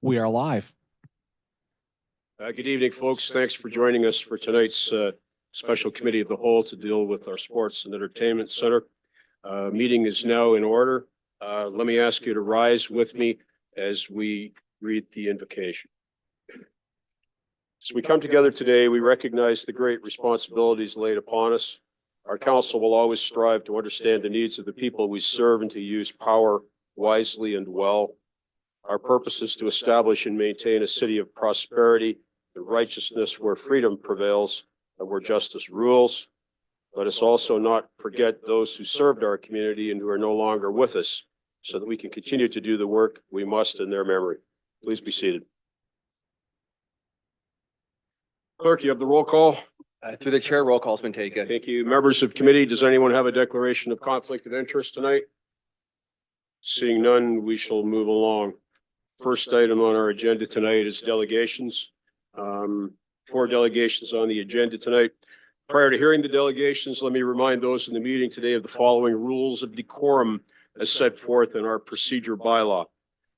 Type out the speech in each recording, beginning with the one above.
We are live. Good evening, folks. Thanks for joining us for tonight's special committee of the whole to deal with our sports and entertainment center. Meeting is now in order. Let me ask you to rise with me as we read the invocation. As we come together today, we recognize the great responsibilities laid upon us. Our council will always strive to understand the needs of the people we serve and to use power wisely and well. Our purpose is to establish and maintain a city of prosperity and righteousness where freedom prevails and where justice rules. Let us also not forget those who served our community and who are no longer with us, so that we can continue to do the work we must in their memory. Please be seated. Clerk, you have the roll call. Through the chair, roll call's been taken. Thank you. Members of committee, does anyone have a declaration of conflict of interest tonight? Seeing none, we shall move along. First item on our agenda tonight is delegations. 4 delegations on the agenda tonight. Prior to hearing the delegations, let me remind those in the meeting today of the following rules of decorum as set forth in our procedure bylaw.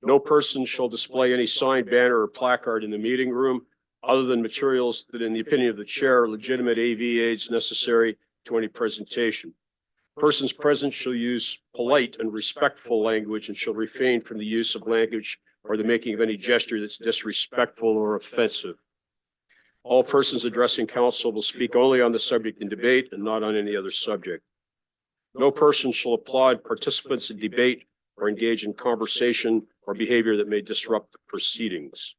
No person shall display any sign, banner, or placard in the meeting room other than materials that, in the opinion of the chair, are legitimate AV aids necessary to any presentation. Persons present shall use polite and respectful language and shall refrain from the use of language or the making of any gesture that's disrespectful or offensive. All persons addressing council will speak only on the subject in debate and not on any other subject. No person shall applaud participants in debate or engage in conversation or behavior that may disrupt the proceedings.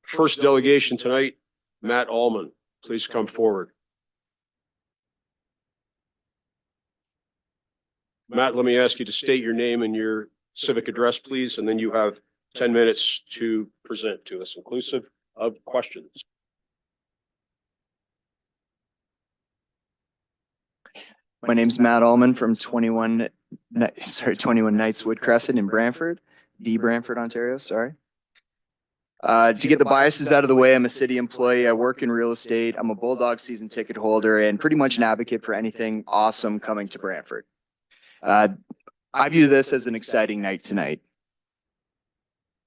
First delegation tonight, Matt Allman, please come forward. Matt, let me ask you to state your name and your civic address, please, and then you have 10 minutes to present to us, inclusive of questions. My name's Matt Allman from 21 Knightswood Crescent in Brantford, Brantford, Ontario, sorry. To get the biases out of the way, I'm a city employee. I work in real estate. I'm a Bulldog season ticket holder and pretty much an advocate for anything awesome coming to Brantford. I view this as an exciting night tonight.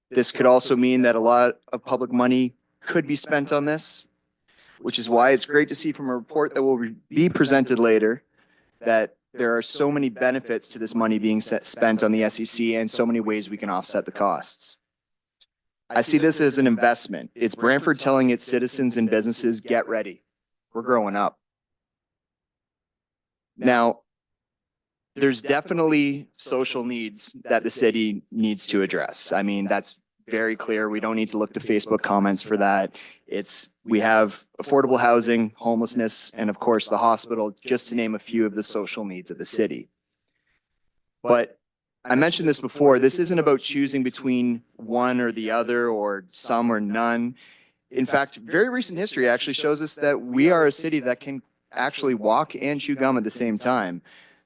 This could also mean that a lot of public money could be spent on this, which is why it's great to see from a report that will be presented later that there are so many benefits to this money being spent on the SEC and so many ways we can offset the costs. I see this as an investment. It's Brantford telling its citizens and businesses, get ready. We're growing up. Now, there's definitely social needs that the city needs to address. I mean, that's very clear. We don't need to look to Facebook comments for that. We have affordable housing, homelessness, and of course the hospital, just to name a few of the social needs of the city. But I mentioned this before, this isn't about choosing between one or the other or some or none. In fact, very recent history actually shows us that we are a city that can actually walk and chew gum at the same time.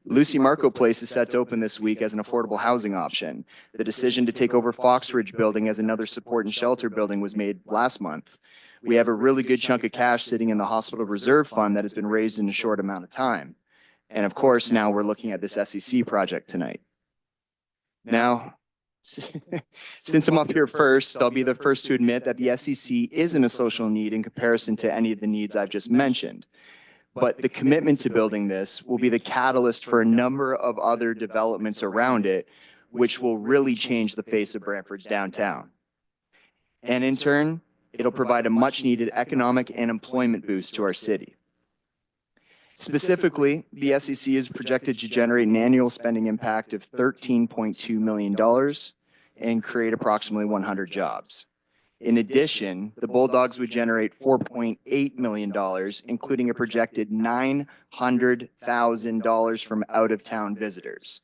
Lucy Marco Place is set to open this week as an affordable housing option. The decision to take over Foxridge Building as another support and shelter building was made last month. We have a really good chunk of cash sitting in the Hospital Reserve Fund that has been raised in a short amount of time. And of course, now we're looking at this SEC project tonight. Now, since I'm up here first, I'll be the first to admit that the SEC isn't a social need in comparison to any of the needs I've just mentioned. But the commitment to building this will be the catalyst for a number of other developments around it, which will really change the face of Brantford's downtown. And in turn, it'll provide a much needed economic and employment boost to our city. Specifically, the SEC is projected to generate an annual spending impact of $13.2 million and create approximately 100 jobs. In addition, the Bulldogs would generate $4.8 million, including a projected $900,000 from out-of-town visitors.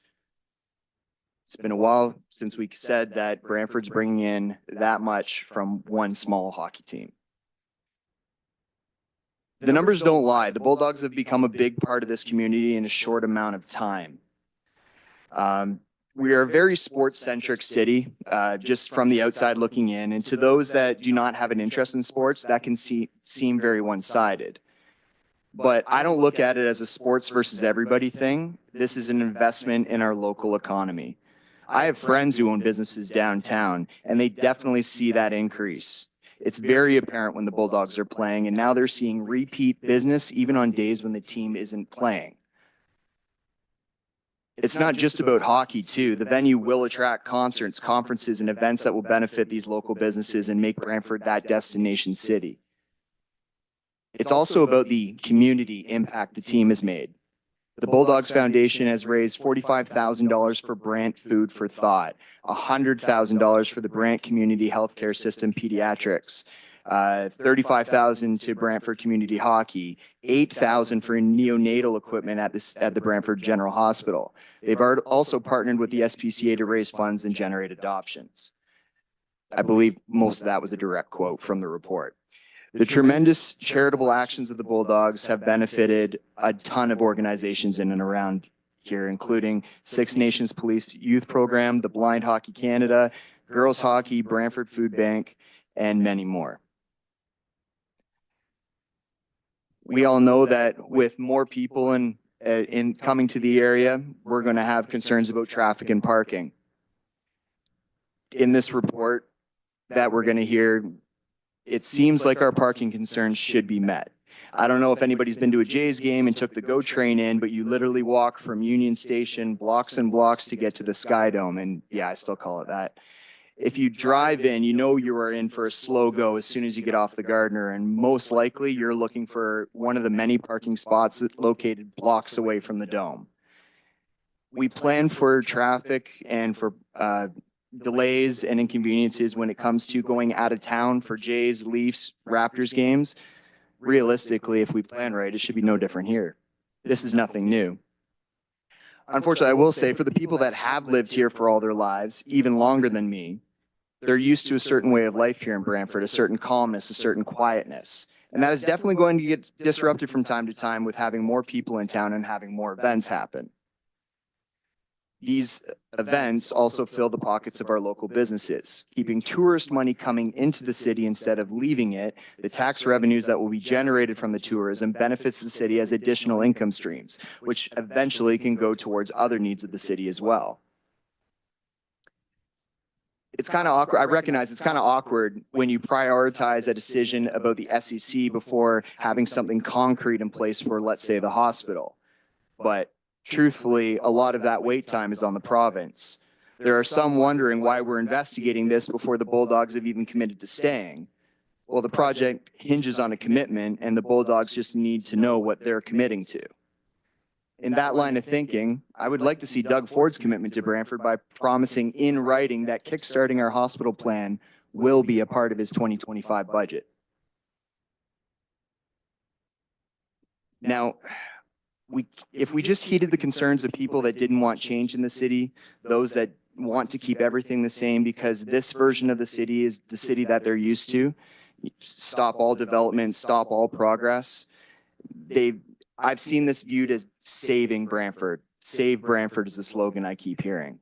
It's been a while since we said that Brantford's bringing in that much from one small hockey team. The numbers don't lie. The Bulldogs have become a big part of this community in a short amount of time. We are a very sports-centric city, just from the outside looking in. And to those that do not have an interest in sports, that can seem very one-sided. But I don't look at it as a sports versus everybody thing. This is an investment in our local economy. I have friends who own businesses downtown, and they definitely see that increase. It's very apparent when the Bulldogs are playing, and now they're seeing repeat business even on days when the team isn't playing. It's not just about hockey, too. The venue will attract concerts, conferences, and events that will benefit these local businesses and make Brantford that destination city. It's also about the community impact the team has made. The Bulldogs Foundation has raised $45,000 for Brant Food for Thought, $100,000 for the Brant Community Healthcare System Pediatrics, $35,000 to Brantford Community Hockey, $8,000 for neonatal equipment at the Brantford General Hospital. They've also partnered with the SPCA to raise funds and generate adoptions. I believe most of that was a direct quote from the report. The tremendous charitable actions of the Bulldogs have benefited a ton of organizations in and around here, including Six Nations Police Youth Program, the Blind Hockey Canada, Girls Hockey, Brantford Food Bank, and many more. We all know that with more people in coming to the area, we're going to have concerns about traffic and parking. In this report that we're going to hear, it seems like our parking concerns should be met. I don't know if anybody's been to a Jays game and took the GO train in, but you literally walk from Union Station blocks and blocks to get to the Sky Dome. And yeah, I still call it that. If you drive in, you know you are in for a slow go as soon as you get off the Gardner, and most likely you're looking for one of the many parking spots located blocks away from the Dome. We plan for traffic and for delays and inconveniences when it comes to going out of town for Jays, Leafs, Raptors games. Realistically, if we plan right, it should be no different here. This is nothing new. Unfortunately, I will say for the people that have lived here for all their lives, even longer than me, they're used to a certain way of life here in Brantford, a certain calmness, a certain quietness. And that is definitely going to get disrupted from time to time with having more people in town and having more events happen. These events also fill the pockets of our local businesses, keeping tourist money coming into the city instead of leaving it. The tax revenues that will be generated from the tourism benefits the city as additional income streams, which eventually can go towards other needs of the city as well. It's kind of awkward. I recognize it's kind of awkward when you prioritize a decision about the SEC before having something concrete in place for, let's say, the hospital. But truthfully, a lot of that wait time is on the province. There are some wondering why we're investigating this before the Bulldogs have even committed to staying. Well, the project hinges on a commitment, and the Bulldogs just need to know what they're committing to. In that line of thinking, I would like to see Doug Ford's commitment to Brantford by promising in writing that kickstarting our hospital plan will be a part of his 2025 budget. Now, if we just heeded the concerns of people that didn't want change in the city, those that want to keep everything the same because this version of the city is the city that they're used to, stop all development, stop all progress. I've seen this viewed as saving Brantford. Save Brantford is the slogan I keep hearing.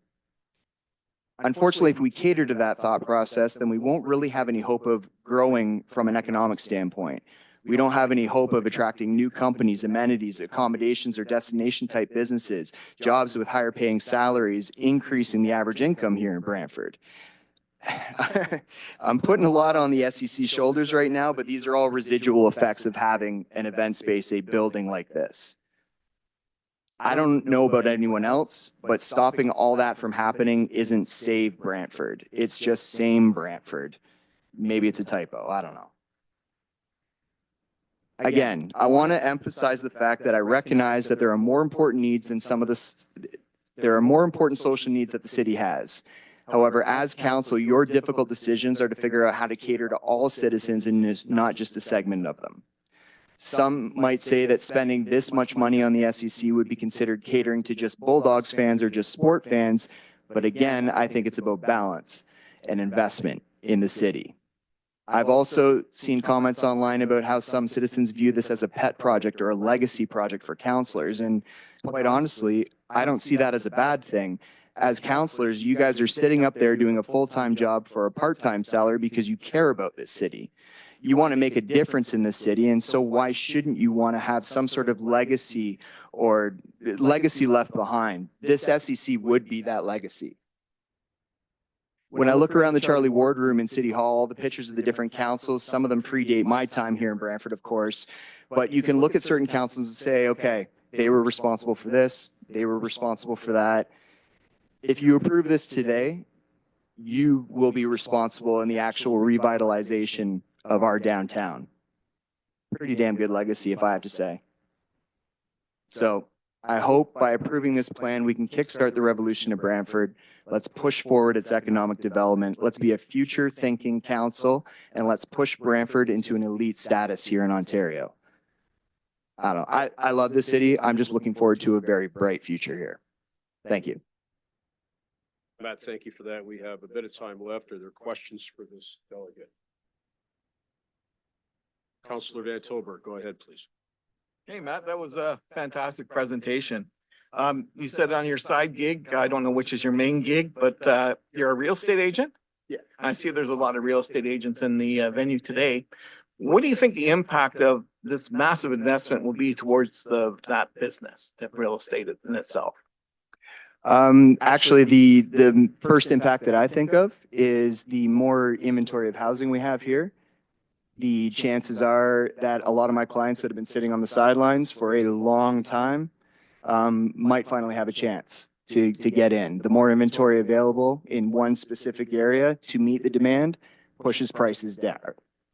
Unfortunately, if we cater to that thought process, then we won't really have any hope of growing from an economic standpoint. We don't have any hope of attracting new companies, amenities, accommodations, or destination type businesses, jobs with higher paying salaries, increasing the average income here in Brantford. I'm putting a lot on the SEC shoulders right now, but these are all residual effects of having an event space, a building like this. I don't know about anyone else, but stopping all that from happening isn't save Brantford. It's just same Brantford. Maybe it's a typo. I don't know. Again, I want to emphasize the fact that I recognize that there are more important needs than there are more important social needs that the city has. However, as council, your difficult decisions are to figure out how to cater to all citizens and not just a segment of them. Some might say that spending this much money on the SEC would be considered catering to just Bulldogs fans or just sport fans. But again, I think it's about balance and investment in the city. I've also seen comments online about how some citizens view this as a pet project or a legacy project for councillors. And quite honestly, I don't see that as a bad thing. As councillors, you guys are sitting up there doing a full-time job for a part-time salary because you care about this city. You want to make a difference in this city, and so why shouldn't you want to have some sort of legacy or legacy left behind? This SEC would be that legacy. when I look around the Charlie Ward room in City Hall, the pictures of the different councils, some of them predate my time here in Brantford, of course. But you can look at certain councils and say, okay, they were responsible for this, they were responsible for that. If you approve this today, you will be responsible in the actual revitalization of our downtown. Pretty damn good legacy, if I have to say. So I hope by approving this plan, we can kickstart the revolution of Brantford. Let's push forward its economic development. Let's be a future-thinking council, and let's push Brantford into an elite status here in Ontario. I don't know. I love this city. I'm just looking forward to a very bright future here. Thank you. Matt, thank you for that. We have a bit of time left. Are there questions for this delegate? Councillor Van Tilburg, go ahead, please. Hey, Matt, that was a fantastic presentation. You said on your side gig, I don't know which is your main gig, but you're a real estate agent? Yeah. I see there's a lot of real estate agents in the venue today. What do you think the impact of this massive investment will be towards that business, that real estate in itself? Actually, the first impact that I think of is the more inventory of housing we have here. The chances are that a lot of my clients that have been sitting on the sidelines for a long time might finally have a chance to get in. The more inventory available in one specific area to meet the demand pushes prices down.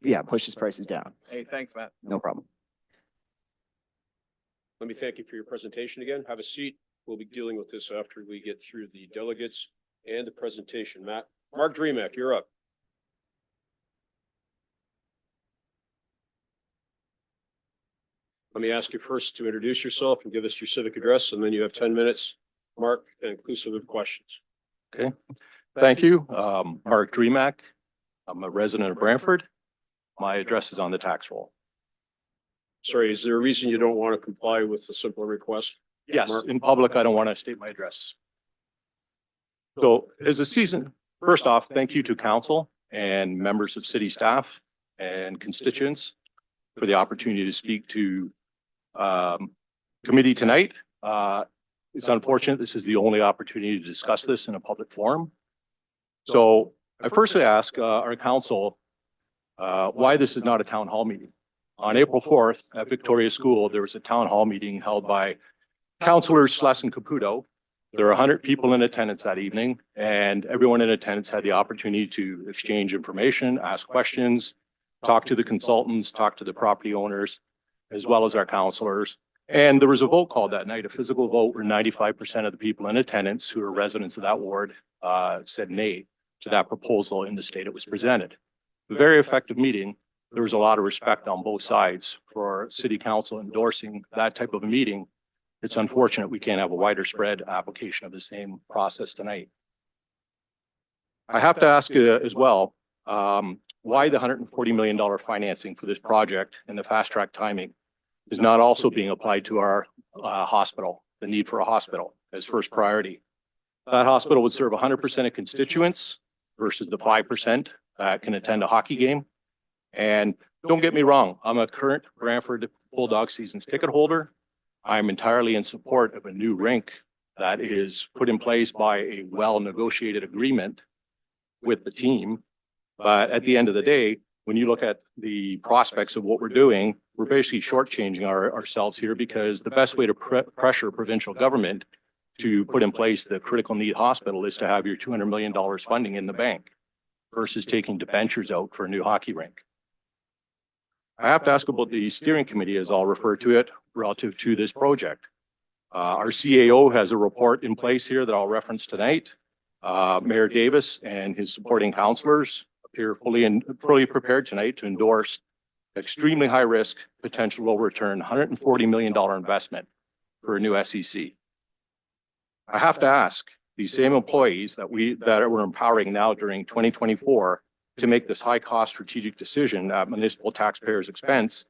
Yeah, pushes prices down. Hey, thanks, Matt. No problem. Let me thank you for your presentation again. Have a seat. We'll be dealing with this after we get through the delegates and the presentation. Mark Dreamack, you're up. Let me ask you first to introduce yourself and give us your civic address, and then you have 10 minutes, Mark, inclusive of questions. Okay, thank you. Mark Dreamack. I'm a resident of Brantford. My address is on the tax roll. Sorry, is there a reason you don't want to comply with the simple request? Yes, Mark? in public, I don't want to state my address. So as a season, first off, thank you to council and members of city staff and constituents for the opportunity to speak to committee tonight. It's unfortunate this is the only opportunity to discuss this in a public forum. So I firstly ask our council why this is not a town hall meeting. On April 4th at Victoria School, there was a town hall meeting held by Councillor Sless and Caputo. There were 100 people in attendance that evening, and everyone in attendance had the opportunity to exchange information, ask questions, talk to the consultants, talk to the property owners, as well as our councillors. And there was a vote called that night, a physical vote where 95% of the people in attendance who are residents of that ward said nay to that proposal in the state it was presented. A very effective meeting. There was a lot of respect on both sides for city council endorsing that type of a meeting. It's unfortunate we can't have a wider spread application of the same process tonight. I have to ask as well, why the $140 million financing for this project and the fast track timing is not also being applied to our hospital, the need for a hospital as first priority. That hospital would serve 100% of constituents versus the 5% that can attend a hockey game. And don't get me wrong, I'm a current Brantford Bulldog seasons ticket holder. I'm entirely in support of a new rink that is put in place by a well-negotiated agreement with the team. But at the end of the day, when you look at the prospects of what we're doing, we're basically shortchanging ourselves here, because the best way to pressure provincial government to put in place the critical need hospital is to have your $200 million funding in the bank versus taking debentures out for a new hockey rink. I have to ask about the steering committee, as I'll refer to it, relative to this project. Our CAO has a report in place here that I'll reference tonight. Mayor Davis and his supporting councillors appear fully prepared tonight to endorse extremely high risk, potential low return, $140 million investment for a new SEC. I have to ask these same employees that we're empowering now during 2024 to make this high cost strategic decision at municipal taxpayers' expense.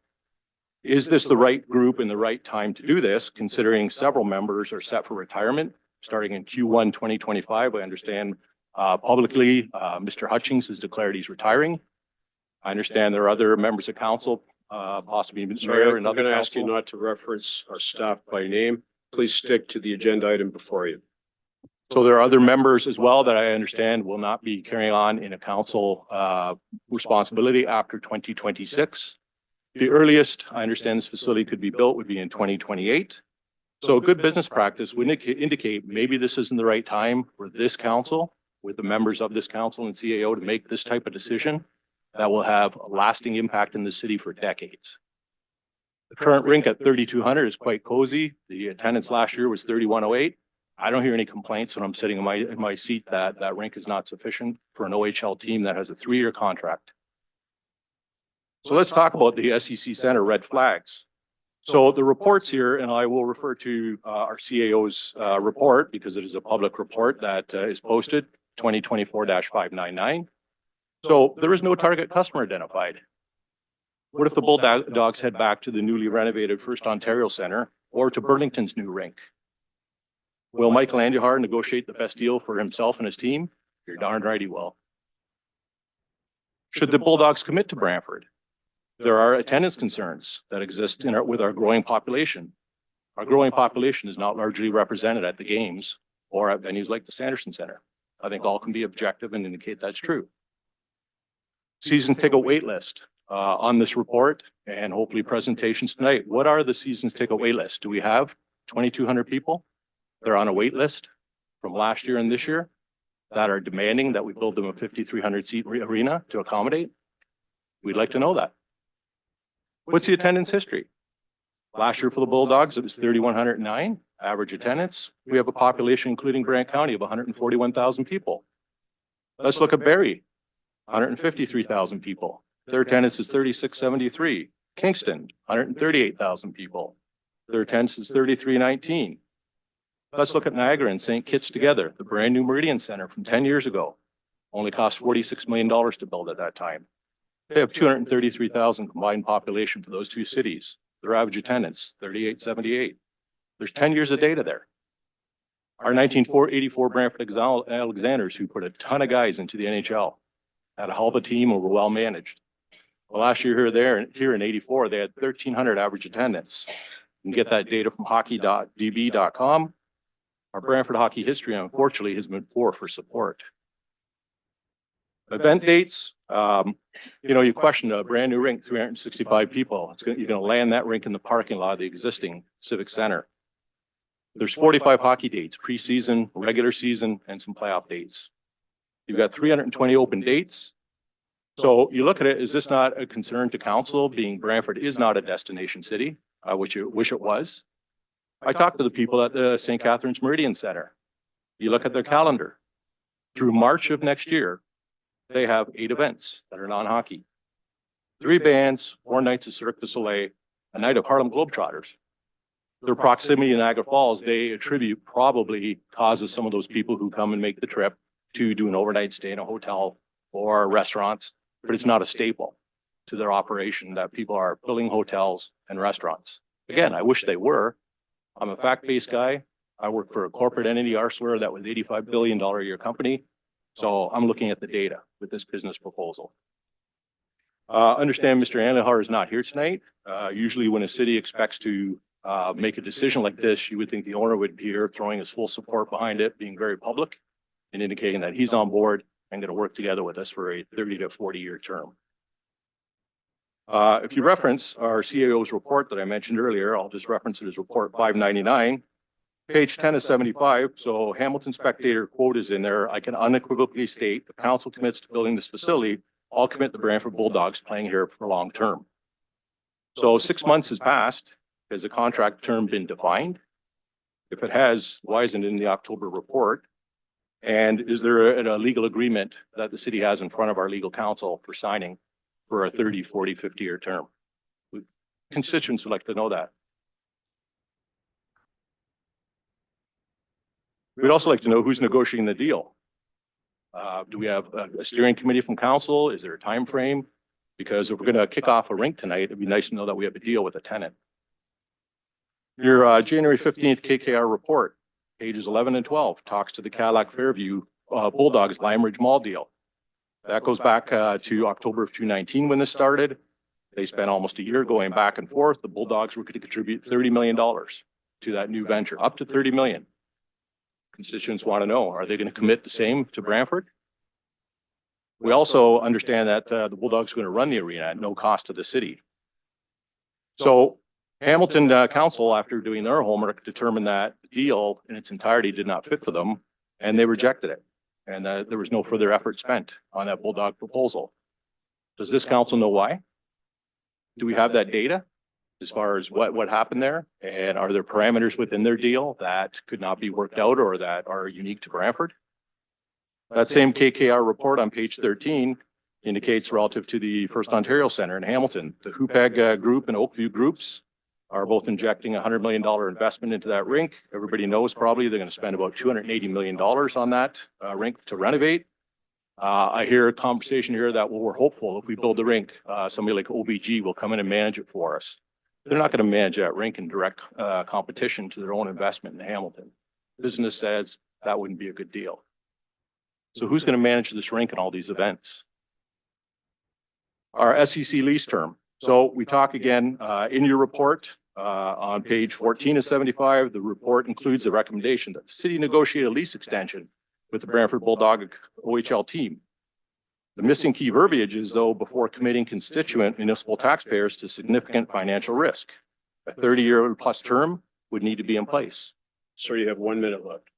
Is this the right group and the right time to do this, considering several members are set for retirement starting in Q1 2025? I understand publicly Mr. Hutchings has declared he's retiring. I understand there are other members of council, possibly Mr. Mayor and I'm other going to ask you council. not to reference our staff by name. Please stick to the agenda item before you. So there are other members as well that I understand will not be carrying on in a council responsibility after 2026. The earliest I understand this facility could be built would be in 2028. So a good business practice would indicate maybe this isn't the right time for this council, with the members of this council and CAO, to make this type of decision that will have a lasting impact in the city for decades. The current rink at 3,200 is quite cozy. The attendance last year was 3,108. I don't hear any complaints when I'm sitting in my seat that that rink is not sufficient for an OHL team that has a 3-year contract. So let's talk about the SEC Center red flags. So the reports here, and I will refer to our CAO's report because it is a public report that is posted, 2024-599. So there is no target customer identified. What if the Bulldogs head back to the newly renovated First Ontario Center or to Burlington's new rink? Will Michael Andujar negotiate the best deal for himself and his team? You're darn right he will. Should the Bulldogs commit to Brantford? There are attendance concerns that exist with our growing population. Our growing population is not largely represented at the games or at venues like the Sanderson Center. I think all can be objective and indicate that's true. Season ticket wait list on this report and hopefully presentations tonight. What are the seasons ticket wait list? Do we have 2,200 people? They're on a wait list from last year and this year that are demanding that we build them a 5,300 seat arena to accommodate. We'd like to know that. What's the attendance history? Last year for the Bulldogs, it was 3,109 average attendance. We have a population, including Brant County, of 141,000 people. Let's look at Barrie, 153,000 people. Their attendance is 3,673. Kingston, 138,000 people. Their attendance is 3,319. Let's look at Niagara and St. Kitts together, the brand new Meridian Center from 10 years ago. Only cost $46 million to build at that time. They have 233,000 combined population for those two cities. Their average attendance, 3,878. There's 10 years of data there. Our 1984 Brantford Alexanders, who put a ton of guys into the NHL, had a hell of a team and were well managed. Well, last year here in 84, they had 1,300 average attendance. You can get that data from hockey.db.com. Our Brantford hockey history, unfortunately, has been poor for support. Event dates, you question a brand new rink, 365 people. You're going to land that rink in the parking lot of the existing Civic Center. There's 45 hockey dates, preseason, regular season, and some playoff dates. You've got 320 open dates. So you look at it, is this not a concern to council, being Brantford is not a destination city, which it was? I talked to the people at the St. Catharines Meridian Center. You look at their calendar. Through March of next year, they have 8 events that are non-hockey. 3 bands, 4 nights of Cirque du Soleil, a night of Harlem Globetrotters. Their proximity to Niagara Falls, they attribute probably causes some of those people who come and make the trip to do an overnight stay in a hotel or restaurants, but it's not a staple to their operation that people are filling hotels and restaurants. Again, I wish they were. I'm a fact-based guy. I work for a corporate entity, Arcelor, that was $85 billion a year company. So I'm looking at the data with this business proposal. Understand Mr. Andujar is not here tonight. Usually when a city expects to make a decision like this, you would think the owner would be here throwing his full support behind it, being very public and indicating that he's on board and going to work together with us for a 30 to 40 year term. If you reference our CAO's report that I mentioned earlier, I'll just reference it as report 599. Page 10 of 75, so Hamilton Spectator quote is in there. I can unequivocally state the council commits to building this facility. I'll commit the Brantford Bulldogs playing here for long term. So 6 months has passed. Has the contract term been defined? If it has, why isn't it in the October report? And is there a legal agreement that the city has in front of our legal counsel for signing for a 30, 40, 50 year term? Constituents would like to know that. We'd also like to know who's negotiating the deal. Do we have a steering committee from council? Is there a time frame? Because if we're going to kick off a rink tonight, it'd be nice to know that we have a deal with a tenant. Your January 15th KKR report, pages 11 and 12, talks to the Cadillac Fairview Bulldogs Lime Ridge Mall deal. That goes back to October of 2019 when this started. They spent almost a year going back and forth. The Bulldogs were going to contribute $30 million to that new venture, up to $30 million. constituents want to know, are they going to commit the same to Brantford? We also understand that the Bulldogs are going to run the arena at no cost to the city. So Hamilton Council, after doing their homework, determined that the deal in its entirety did not fit for them, and they rejected it. And there was no further effort spent on that Bulldog proposal. Does this council know why? Do we have that data as far as what happened there? And are there parameters within their deal that could not be worked out or that are unique to Brantford? That same KKR report on page 13 indicates relative to the First Ontario Centre in Hamilton, the Hoopeg Group and Oakview Groups are both injecting $100 million investment into that rink. Everybody knows probably they're going to spend about $280 million on that rink to renovate. I hear a conversation here that, well, we're hopeful if we build the rink, somebody like OBG will come in and manage it for us. They're not going to manage that rink in direct competition to their own investment in Hamilton. Business says that wouldn't be a good deal. So who's going to manage this rink and all these events? Our SEC lease term. So we talk again in your report on page 14 of 75. The report includes a recommendation that the city negotiate a lease extension with the Brantford Bulldog OHL team. The missing key verbiage is, though, before committing constituent municipal taxpayers to significant financial risk. A 30-year plus term would need to be in place. So you have 1 minute left.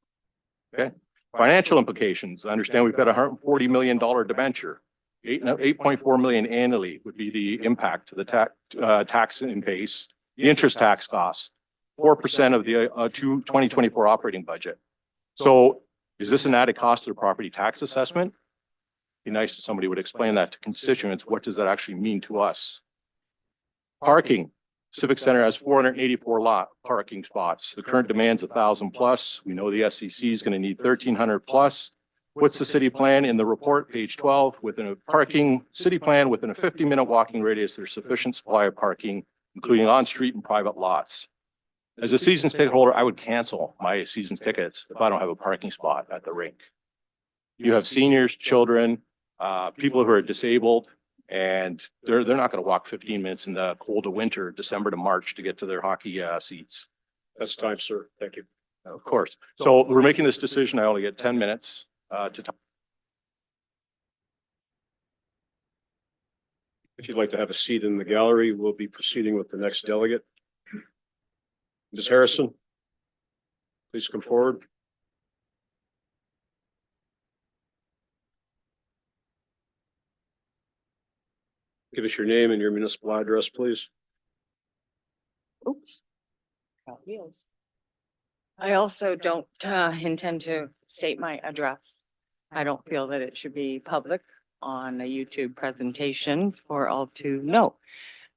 Okay. Financial implications. I understand we've got a $140 million debenture. 8.4 million annually would be the impact to the tax in base, the interest tax costs, 4% of the 2024 operating budget. So is this an added cost to the property tax assessment? Be nice if somebody would explain that to constituents. What does that actually mean to us? Parking. Civic Center has 484 parking spots. The current demand's 1,000 plus. We know the SEC is going to need 1,300 plus. What's the city plan in the report, page 12, within a parking city plan within a 50-minute walking radius, there's sufficient supply of parking, including on-street and private lots. As a season's ticket holder, I would cancel my season's tickets if I don't have a parking spot at the rink. You have seniors, children, people who are disabled, and they're not going to walk 15 minutes in the cold of winter, December to March, to get to their hockey seats. That's time, sir. Thank you. Of course. So we're making this decision. I only get 10 minutes to talk. If you'd like to have a seat in the gallery, we'll be proceeding with the next delegate. Ms. Harrison, please come forward. Give us your name and your municipal address, please. Oops. I also don't intend to state my address. I don't feel that it should be public on a YouTube presentation for all to know.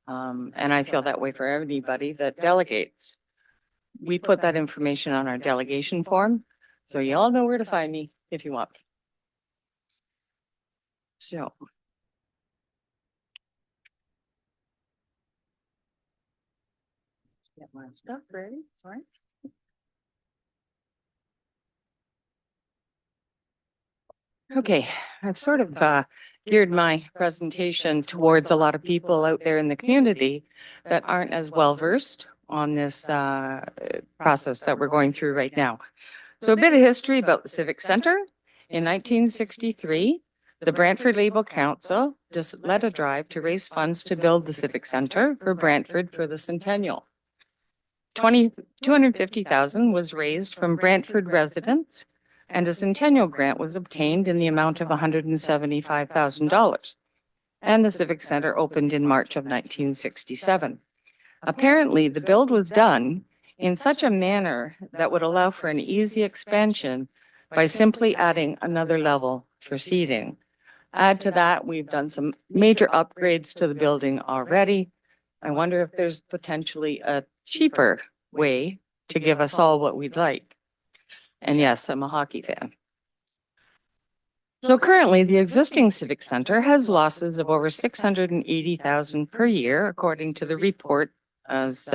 And I feel that way for anybody that delegates. We put that information on our delegation form, so you all know where to find me if you want. So. Get my stuff ready, sorry. Okay, I've sort of geared my presentation towards a lot of people out there in the community that aren't as well versed on this process that we're going through right now. So a bit of history about the Civic Center. In 1963, the Brantford Label Council just led a drive to raise funds to build the Civic Center for Brantford for the centennial. $250,000 was raised from Brantford residents, and a centennial grant was obtained in the amount of $175,000. And the Civic Center opened in March of 1967. Apparently, the build was done in such a manner that would allow for an easy expansion by simply adding another level for seating. Add to that, we've done some major upgrades to the building already. I wonder if there's potentially a cheaper way to give us all what we'd like. And yes, I'm a hockey fan. So currently, the existing Civic Center has losses of over $680,000 per year, according to the report as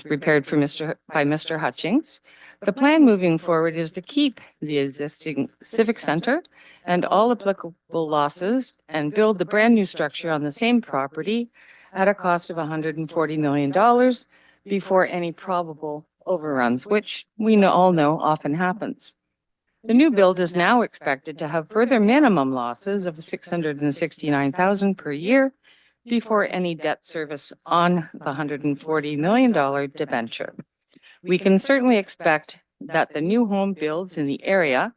prepared for by Mr. Hutchings. The plan moving forward is to keep the existing Civic Center and all applicable losses and build the brand new structure on the same property at a cost of $140 million before any probable overruns, which we all know often happens. The new build is now expected to have further minimum losses of 669,000 per year before any debt service on the $140 million debenture. We can certainly expect that the new home builds in the area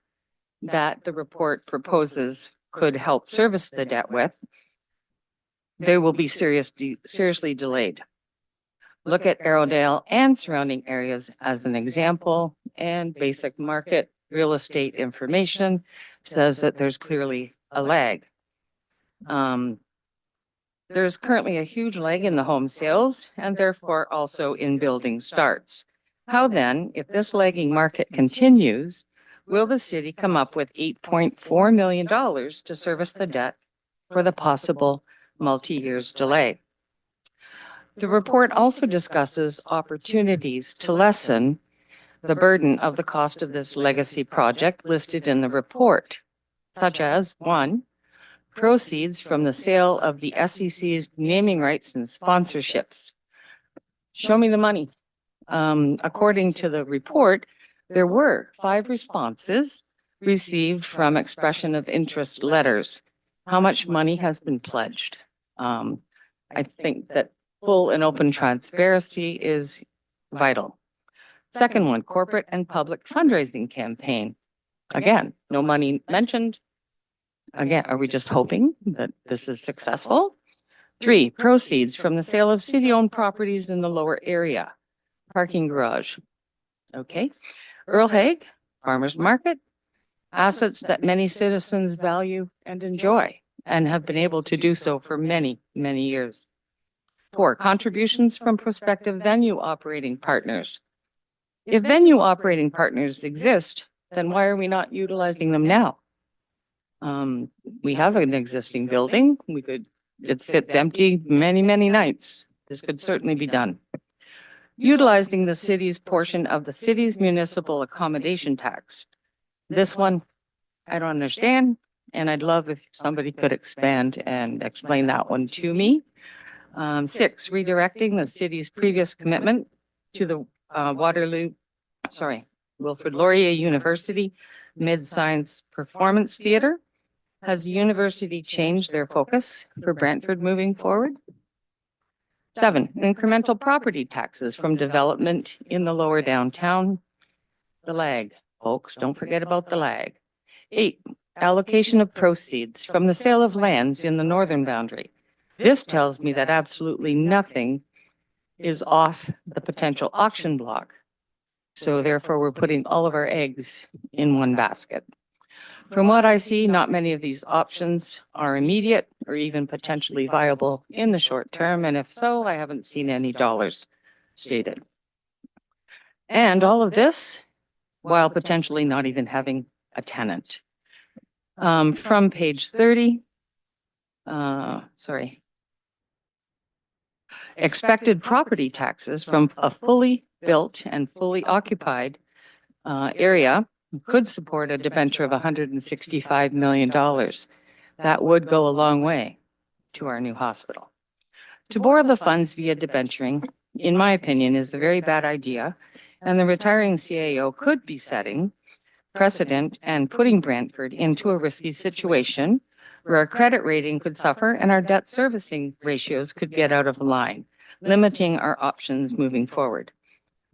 that the report proposes could help service the debt with, they will be seriously delayed. Look at Arrowdale and surrounding areas as an example, and basic market real estate information says that there's clearly a lag. There's currently a huge lag in the home sales and therefore also in building starts. How then, if this lagging market continues, will the city come up with $8.4 million to service the debt for the possible multi-years delay? The report also discusses opportunities to lessen the burden of the cost of this legacy project listed in the report, such as 1, proceeds from the sale of the SEC's naming rights and sponsorships. Show me the money. According to the report, there were 5 responses received from expression of interest letters. How much money has been pledged? I think that full and open transparency is vital. Second one, corporate and public fundraising campaign. Again, no money mentioned. Again, are we just hoping that this is successful? 3, proceeds from the sale of city-owned properties in the lower area. Parking garage. Okay. Earl Hague, farmers market, assets that many citizens value and enjoy and have been able to do so for many, many years. 4, contributions from prospective venue operating partners. If venue operating partners exist, then why are we not utilizing them now? We have an existing building. It sits empty many, many nights. This could certainly be done. Utilizing the city's portion of the city's municipal accommodation tax. This one, I don't understand, and I'd love if somebody could expand and explain that one to me. 6, redirecting the city's previous commitment to the Wilfrid Laurier University Mid-Science Performance Theater. Has the university changed their focus for Brantford moving forward? 7, incremental property taxes from development in the lower downtown. The lag, folks, don't forget about the lag. 8, allocation of proceeds from the sale of lands in the northern boundary. This tells me that absolutely nothing is off the potential auction block. So therefore, we're putting all of our eggs in one basket. From what I see, not many of these options are immediate or even potentially viable in the short term. And if so, I haven't seen any dollars stated. And all of this while potentially not even having a tenant. From page 30, expected property taxes from a fully built and fully occupied area could support a debenture of $165 million. That would go a long way to our new hospital. To borrow the funds via debenturing, in my opinion, is a very bad idea, and the retiring CAO could be setting precedent and putting Brantford into a risky situation where our credit rating could suffer and our debt servicing ratios could get out of line, limiting our options moving forward.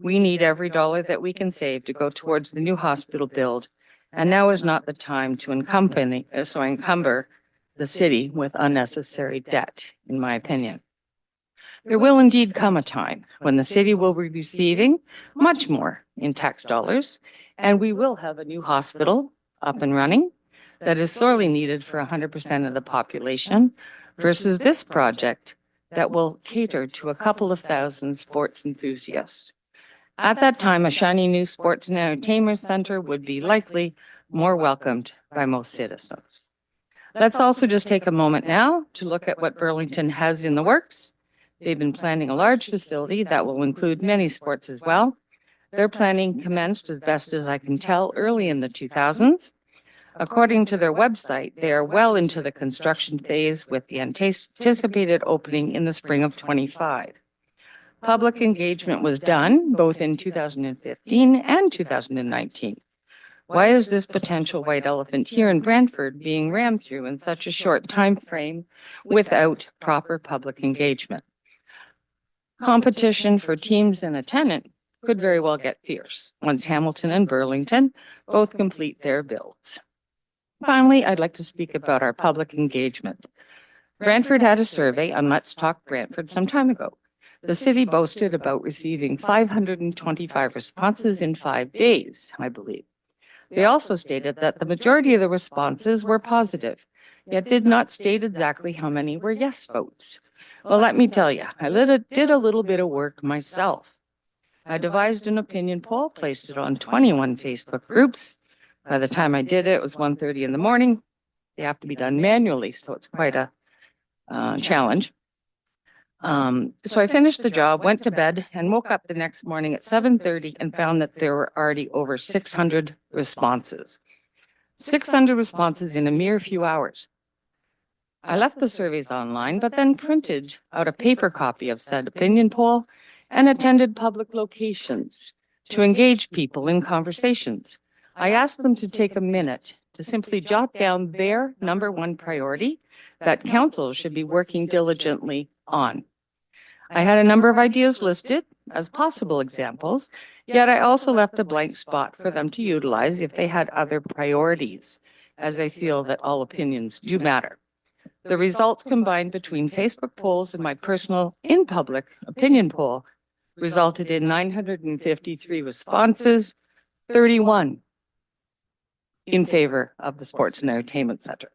We need every dollar that we can save to go towards the new hospital build, and now is not the time to encumber the city with unnecessary debt, in my opinion. There will indeed come a time when the city will be receiving much more in tax dollars, and we will have a new hospital up and running that is sorely needed for 100% of the population versus this project that will cater to a couple of thousand sports enthusiasts. At that time, a shiny new sports and entertainment center would be likely more welcomed by most citizens. Let's also just take a moment now to look at what Burlington has in the works. They've been planning a large facility that will include many sports as well. Their planning commenced, as best as I can tell, early in the 2000s. According to their website, they are well into the construction phase with the anticipated opening in the spring of 25. Public engagement was done both in 2015 and 2019. Why is this potential white elephant here in Brantford being rammed through in such a short time frame without proper public engagement? Competition for teams and a tenant could very well get fierce once Hamilton and Burlington both complete their builds. Finally, I'd like to speak about our public engagement. Brantford had a survey on Let's Talk Brantford some time ago. The city boasted about receiving 525 responses in 5 days, I believe. They also stated that the majority of the responses were positive, yet did not state exactly how many were yes votes. Well, let me tell you, I did a little bit of work myself. I devised an opinion poll, placed it on 21 Facebook groups. By the time I did it, it was 1:30 in the morning. They have to be done manually, so it's quite a challenge. So I finished the job, went to bed, and woke up the next morning at 7:30 and found that there were already over 600 responses. 600 responses in a mere few hours. I left the surveys online, but then printed out a paper copy of said opinion poll and attended public locations to engage people in conversations. I asked them to take a minute to simply jot down their number one priority that council should be working diligently on. I had a number of ideas listed as possible examples, yet I also left a blank spot for them to utilize if they had other priorities, as I feel that all opinions do matter. The results combined between Facebook polls and my personal in-public opinion poll resulted in 953 responses, 31 in favor of the Sports and Entertainment Center.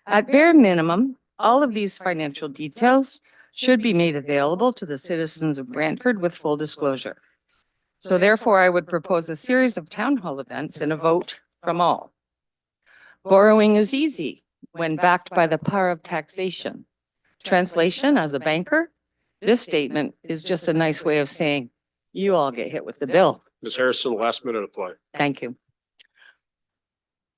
At bare minimum, all of these financial details should be made available to the citizens of Brantford with full disclosure. So therefore, I would propose a series of town hall events and a vote from all. Borrowing is easy when backed by the power of taxation. Translation, as a banker, this statement is just a nice way of saying, you all get hit with the bill. Ms. Harrison, last minute of play. Thank you.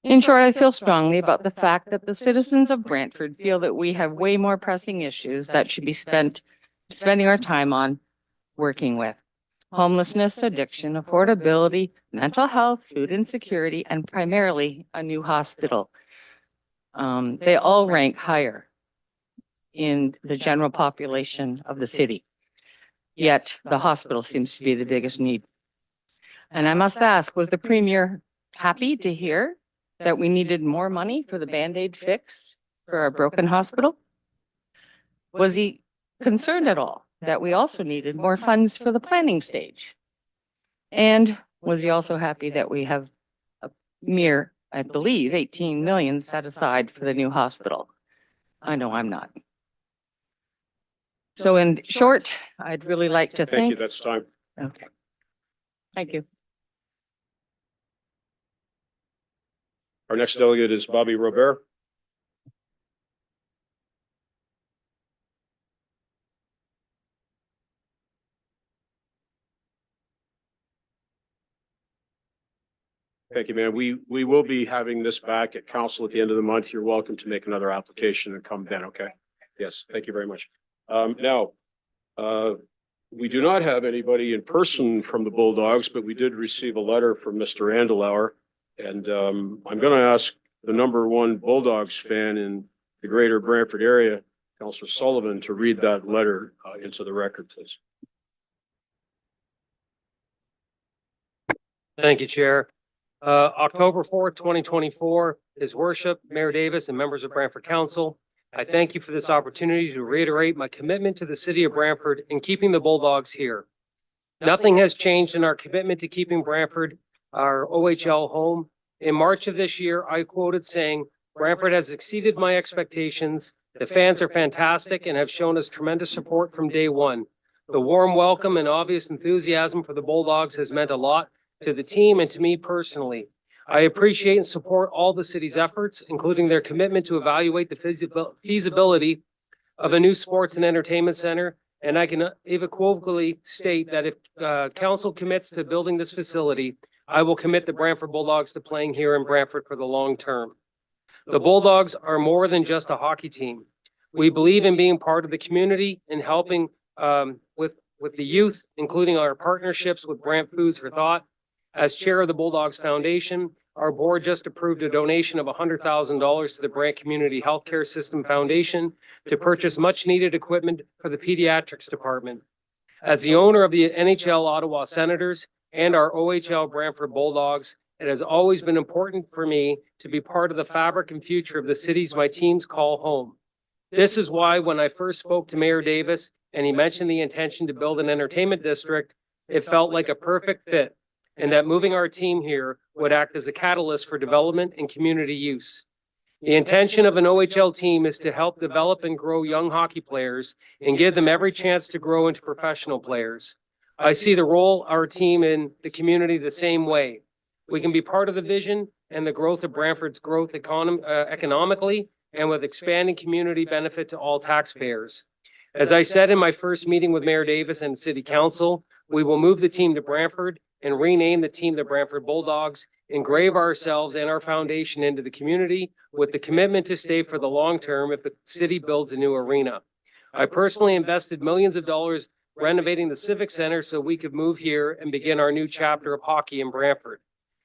In short, I feel strongly about the fact that the citizens of Brantford feel that we have way more pressing issues that should be spending our time on working with. Homelessness, addiction, affordability, mental health, food insecurity, and primarily a new hospital. They all rank higher in the general population of the city. Yet the hospital seems to be the biggest need. And I must ask, was the Premier happy to hear that we needed more money for the Band-Aid fix for our broken hospital? Was he concerned at all that we also needed more funds for the planning stage? And was he also happy that we have a mere, I believe, 18 million set aside for the new hospital? I know I'm not. So in short, I'd really like to Thank you. thank. That's time. Okay. Thank you. Our next delegate is Bobby Robert. Thank you, man. We will be having this back at council at the end of the month. You're welcome to make another application and come then, okay? Yes, thank you very much. Now, we do not have anybody in person from the Bulldogs, but we did receive a letter from Mr. Andelauer. And I'm going to ask the number one Bulldogs fan in the greater Brantford area, Councillor Sullivan, to read that letter into the record, please. Thank you, Chair. October 4th, 2024, His Worship, Mayor Davis, and members of Brantford Council, I thank you for this opportunity to reiterate my commitment to the city of Brantford in keeping the Bulldogs here. Nothing has changed in our commitment to keeping Brantford, our OHL home. In March of this year, I quoted saying, "Brantford has exceeded my expectations. The fans are fantastic and have shown us tremendous support from day one. The warm welcome and obvious enthusiasm for the Bulldogs has meant a lot to the team and to me personally. I appreciate and support all the city's efforts, including their commitment to evaluate the feasibility of a new sports and entertainment center. And I can unequivocally state that if council commits to building this facility, I will commit the Brantford Bulldogs to playing here in Brantford for the long term. The Bulldogs are more than just a hockey team. We believe in being part of the community and helping with with the youth, including our partnerships with Brant Foods for Thought. As chair of the Bulldogs Foundation, our board just approved a donation of $100,000 to the Brant Community Healthcare System Foundation to purchase much-needed equipment for the pediatrics department. As the owner of the NHL Ottawa Senators and our OHL Brantford Bulldogs, it has always been important for me to be part of the fabric and future of the cities my teams call home. This is why when I first spoke to Mayor Davis and he mentioned the intention to build an entertainment district, it felt like a perfect fit, and that moving our team here would act as a catalyst for development and community use. The intention of an OHL team is to help develop and grow young hockey players and give them every chance to grow into professional players. I see the role our team in the community the same way. We can be part of the vision and the growth of Brantford's growth economically and with expanding community benefit to all taxpayers. As I said in my first meeting with Mayor Davis and City Council, we will move the team to Brantford and rename the team the Brantford Bulldogs, engrave ourselves and our foundation into the community with the commitment to stay for the long term if the city builds a new arena. I personally invested millions of dollars renovating the Civic Center so we could move here and begin our new chapter of hockey in Brantford.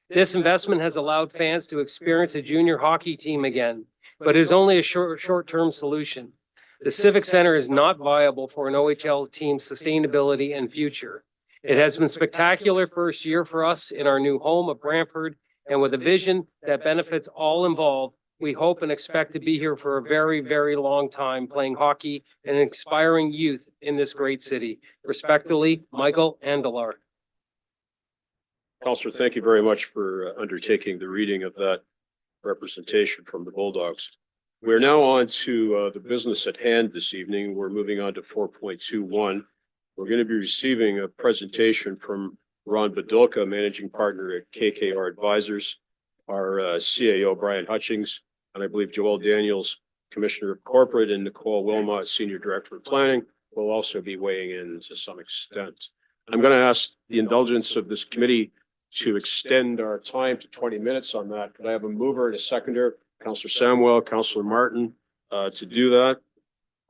This investment has allowed fans to experience a junior hockey team again, but is only a short-term solution. The Civic Center is not viable for an OHL team's sustainability and future. It has been spectacular first year for us in our new home of Brantford, and with a vision that benefits all involved, we hope and expect to be here for a very, very long time playing hockey and inspiring youth in this great city. Respectfully, Michael Andelar. Counselor, thank you very much for undertaking the reading of that representation from the Bulldogs. We're now on to the business at hand this evening. We're moving on to 4.21. We're going to be receiving a presentation from Ron Badulka, Managing Partner at KKR Advisors, our CAO, Brian Hutchings, and I believe Joel Daniels, Commissioner of Corporate, and Nicole Wilmot, Senior Director of Planning, will also be weighing in to some extent. I'm going to ask the indulgence of this committee to extend our time to 20 minutes on that. Could I have a mover and a seconder, Councillor Samwell, Councillor Martin, to do that?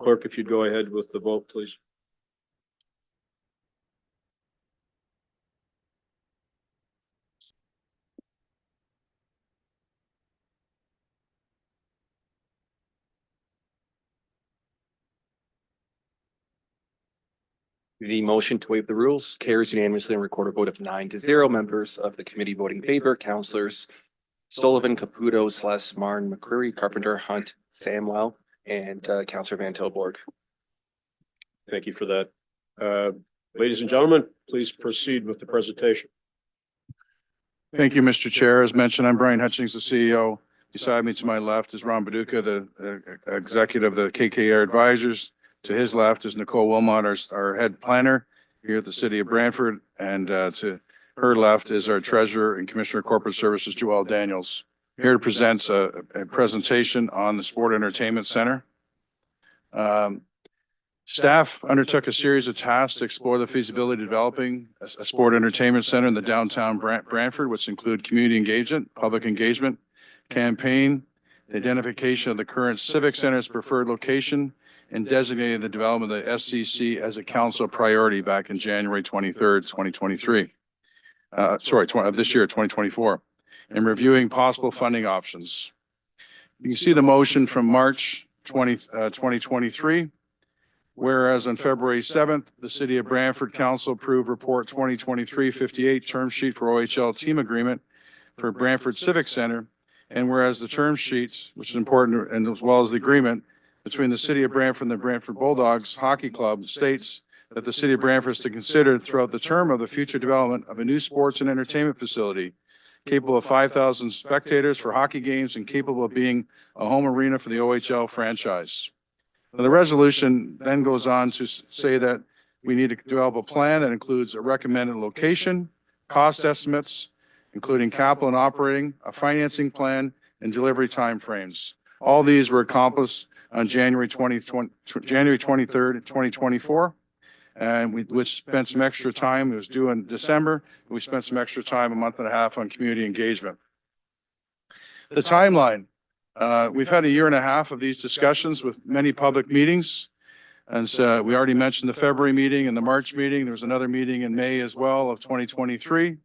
Clerk, if you'd go ahead with the vote, please. The motion to waive the rules carries unanimously and record a vote of 9-0. Members of the committee voting in favor, Councillors Sullivan, Caputo, Celeste, Martin, McCreary, Carpenter, Hunt, Samwell, and Councillor Van Tilborg. Thank you for that. Ladies and gentlemen, please proceed with the presentation. Thank you, Mr. Chair. As mentioned, I'm Brian Hutchings, the CEO. Beside me to my left is Ron Badulka, the executive of the KKR Advisors. To his left is Nicole Wilmot, our head planner here at the city of Brantford. And to her left is our treasurer and Commissioner of Corporate Services, Joel Daniels. Here to present a presentation on the Sport Entertainment Center. Staff undertook a series of tasks to explore the feasibility of developing a sport entertainment center in the downtown Brantford, which include community engagement, public engagement, campaign, identification of the current Civic Center's preferred location, and designated the development of the SCC as a council priority back in January 23rd, 2023. Of this year, 2024, and reviewing possible funding options. You can see the motion from March 2023. Whereas on February 7th, the City of Brantford Council approved Report 2023-58 term sheet for OHL team agreement for Brantford Civic Center. And whereas the term sheets, which is important, and as well as the agreement between the City of Brantford and the Brantford Bulldogs Hockey Club states that the City of Brantford is to consider throughout the term of the future development of a new sports and entertainment facility capable of 5,000 spectators for hockey games and capable of being a home arena for the OHL franchise. Now, the resolution then goes on to say that we need to develop a plan that includes a recommended location, cost estimates, including capital and operating, a financing plan, and delivery timeframes. All these were accomplished on January 23rd, 2024. And we spent some extra time. It was due in December. We spent some extra time, a month and a half, on community engagement. The timeline. We've had a year and a half of these discussions with many public meetings. And so we already mentioned the February meeting and the March meeting. There was another meeting in May as well of 2023.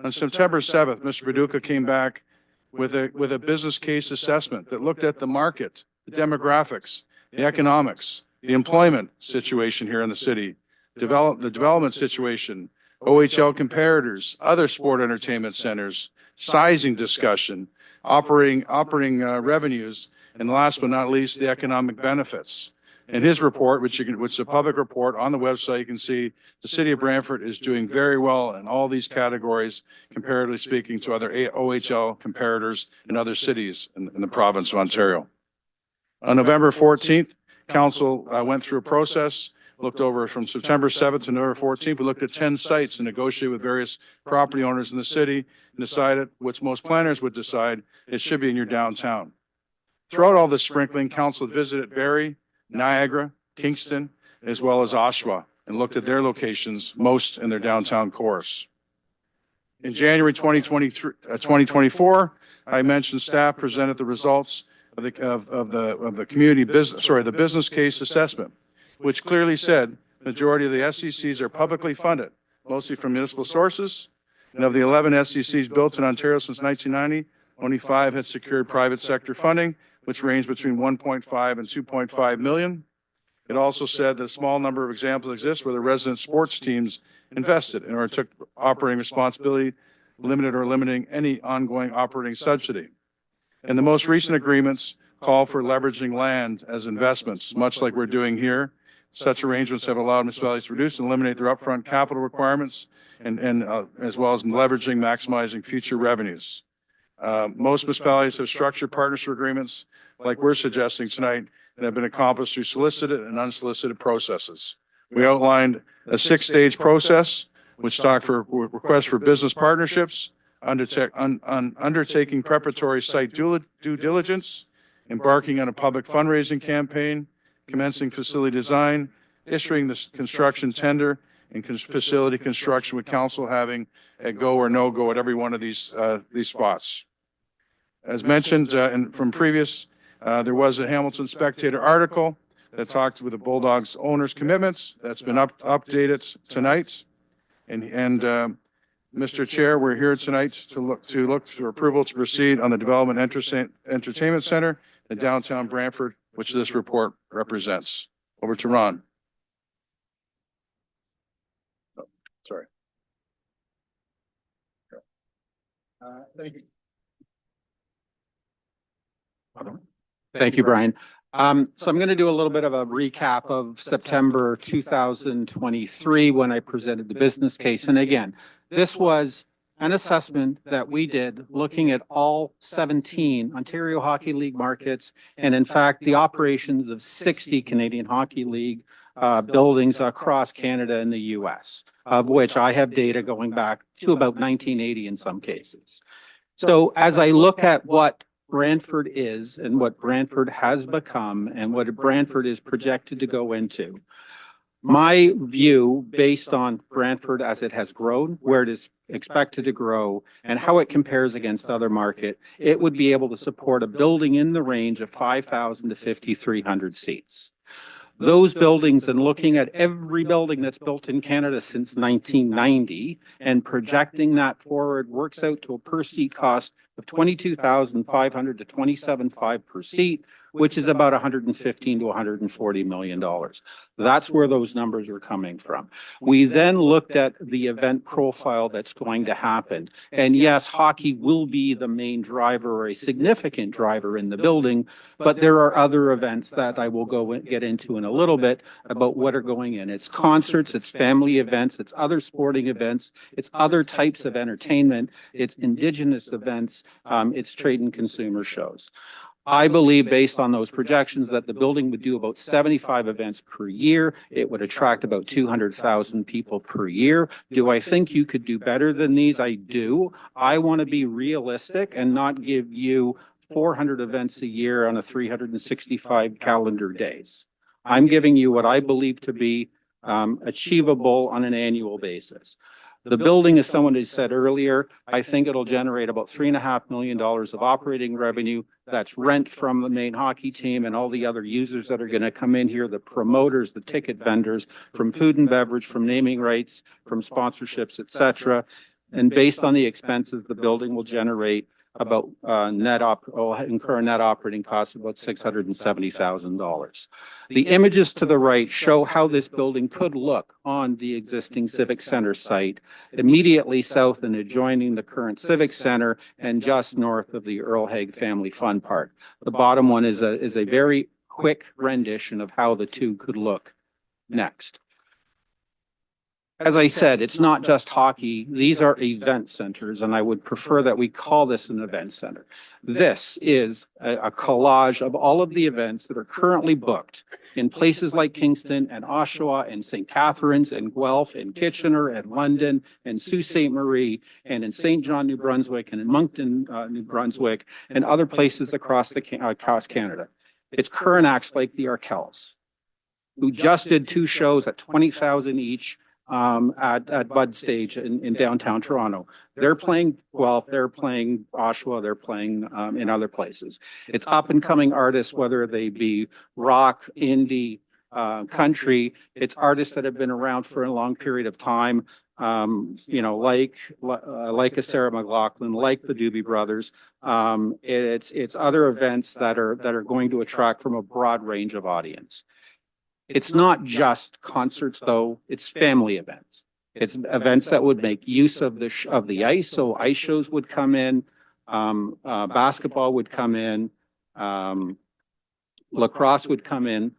On September 7th, Mr. Paducah came back with a business case assessment that looked at the market, the demographics, the economics, the employment situation here in the city, the development situation, OHL comparators, other sport entertainment centers, sizing discussion, operating revenues, and last but not least, the economic benefits. In his report, which is a public report on the website, you can see the city of Brantford is doing very well in all these categories, comparatively speaking to other OHL comparators in other cities in the province of Ontario. On November 14th, council went through a process, looked over from September 7th to November 14th. We looked at 10 sites and negotiated with various property owners in the city and decided, which most planners would decide, it should be in your downtown. Throughout all this sprinkling, council visited Barrie, Niagara, Kingston, as well as Oshawa, and looked at their locations, most in their downtown cores. In January 2024, I mentioned staff presented the results of the community business, the business case assessment, which clearly said majority of the SCCs are publicly funded, mostly from municipal sources. And of the 11 SCCs built in Ontario since 1990, only 5 had secured private sector funding, which ranged between 1.5 and 2.5 million. It also said that a small number of examples exist where the resident sports teams invested in or took operating responsibility, limited or limiting any ongoing operating subsidy. And the most recent agreements call for leveraging land as investments, much like we're doing here. Such arrangements have allowed municipalities to reduce and eliminate their upfront capital requirements and as well as leveraging, maximizing future revenues. Most municipalities have structured partnership agreements like we're suggesting tonight and have been accomplished through solicited and unsolicited processes. We outlined a 6-stage process, which talked for requests for business partnerships, undertaking preparatory site due diligence, embarking on a public fundraising campaign, commencing facility design, issuing the construction tender, and facility construction with council having a go or no go at every one of these spots. As mentioned from previous, there was a Hamilton Spectator article that talked with the Bulldogs owners' commitments. That's been updated tonight. And Mr. Chair, we're here tonight to look for approval to proceed on the Development Entertainment Center in downtown Brantford, which this report represents. Over to Ron. Oh, sorry. Thank you. Thank you, Brian. So I'm going to do a little bit of a recap of September 2023 when I presented the business case. And again, this was an assessment that we did looking at all 17 Ontario Hockey League markets and in fact the operations of 60 Canadian Hockey League buildings across Canada and the US, of which I have data going back to about 1980 in some cases. So as I look at what Brantford is and what Brantford has become and what Brantford is projected to go into, my view based on Brantford as it has grown, where it is expected to grow, and how it compares against other market, it would be able to support a building in the range of 5,000 to 5,300 seats. Those buildings, and looking at every building that's built in Canada since 1990 and projecting that forward, works out to a per seat cost of $22,500 to $27,500 per seat, which is about $115 to $140 million. That's where those numbers are coming from. We then looked at the event profile that's going to happen. And yes, hockey will be the main driver or a significant driver in the building, but there are other events that I will get into in a little bit about what are going in. It's concerts, it's family events, it's other sporting events, it's other types of entertainment, it's Indigenous events, it's trade and consumer shows. I believe based on those projections that the building would do about 75 events per year. It would attract about 200,000 people per year. Do I think you could do better than these? I do. I want to be realistic and not give you 400 events a year on a 365 calendar days. I'm giving you what I believe to be achievable on an annual basis. The building, as someone has said earlier, I think it'll generate about $3.5 million of operating revenue. That's rent from the main hockey team and all the other users that are going to come in here, the promoters, the ticket vendors, from food and beverage, from naming rights, from sponsorships, et cetera. And based on the expenses, the building will generate about will incur net operating costs of about $670,000. The images to the right show how this building could look on the existing Civic Center site, immediately south and adjoining the current Civic Center and just north of the Earl Haig Family Fun Park. The bottom one is a very quick rendition of how the two could look next. As I said, it's not just hockey. These are event centers, and I would prefer that we call this an event center. This is a collage of all of the events that are currently booked in places like Kingston and Oshawa and St. Catharines and Guelph and Kitchener and London and Sault Ste. Marie and in St. John, New Brunswick and in Moncton, New Brunswick and other places across Canada. It's current acts like the Arkells, who just did 2 shows at 20,000 each at Bud Stage in downtown Toronto. They're playing Guelph, they're playing Oshawa, they're playing in other places. It's up and coming artists, whether they be rock, indie, country. It's artists that have been around for a long period of time. You know, like a Sarah McLachlan, like the Doobie Brothers. It's other events that are going to attract from a broad range of audience. It's not just concerts, though. It's family events. It's events that would make use of the ice. So ice shows would come in, basketball would come in, lacrosse would come in,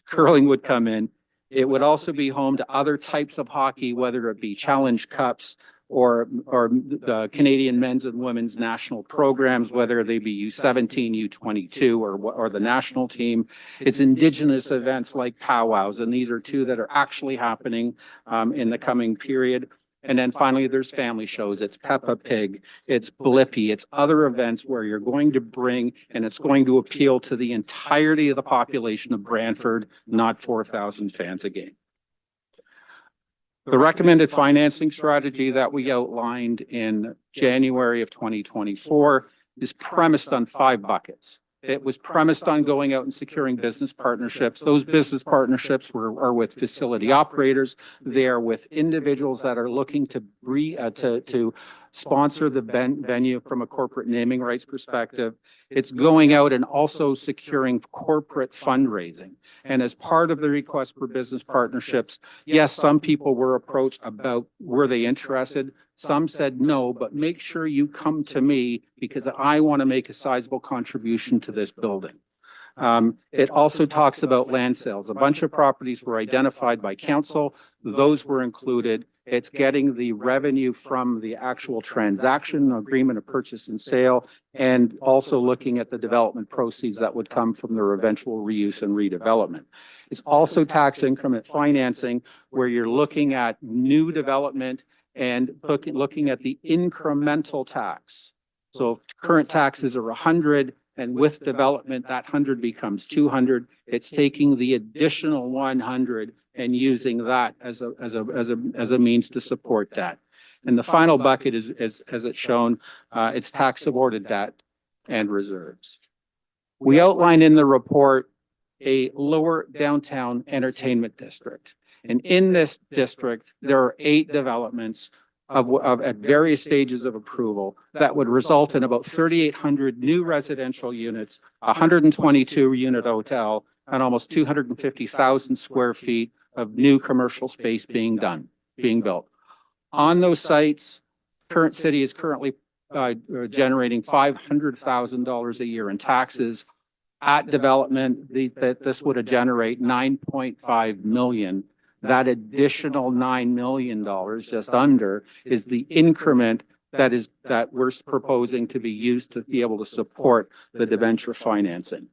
curling would come in. It would also be home to other types of hockey, whether it be Challenge Cups or the Canadian men's and women's national programs, whether they be U17, U22, or the national team. It's Indigenous events like powwows, and these are 2 that are actually happening in the coming period. And then finally, there's family shows. It's Peppa Pig, it's Blippi, it's other events where you're going to bring, and it's going to appeal to the entirety of the population of Brantford, not 4,000 fans a game. The recommended financing strategy that we outlined in January of 2024 is premised on 5 buckets. It was premised on going out and securing business partnerships. Those business partnerships are with facility operators. They are with individuals that are looking to sponsor the venue from a corporate naming rights perspective. It's going out and also securing corporate fundraising. And as part of the request for business partnerships, yes, some people were approached about were they interested. Some said no, but make sure you come to me because I want to make a sizable contribution to this building. It also talks about land sales. A bunch of properties were identified by council. Those were included. It's getting the revenue from the actual transaction agreement of purchase and sale, and also looking at the development proceeds that would come from their eventual reuse and redevelopment. It's also tax increment financing, where you're looking at new development and looking at the incremental tax. So current taxes are 100, and with development, that 100 becomes 200. It's taking the additional 100 and using that as a means to support that. And the final bucket is as it's shown, it's tax awarded debt and reserves. We outline in the report a lower downtown entertainment district. And in this district, there are 8 developments at various stages of approval that would result in about 3,800 new residential units, 122 unit hotel, and almost 250,000 square feet of new commercial space being built. On those sites, current city is currently generating $500,000 a year in taxes. At development, this would generate $9.5 million. That additional $9 million, just under, is the increment that we're proposing to be used to be able to support the debenture financing.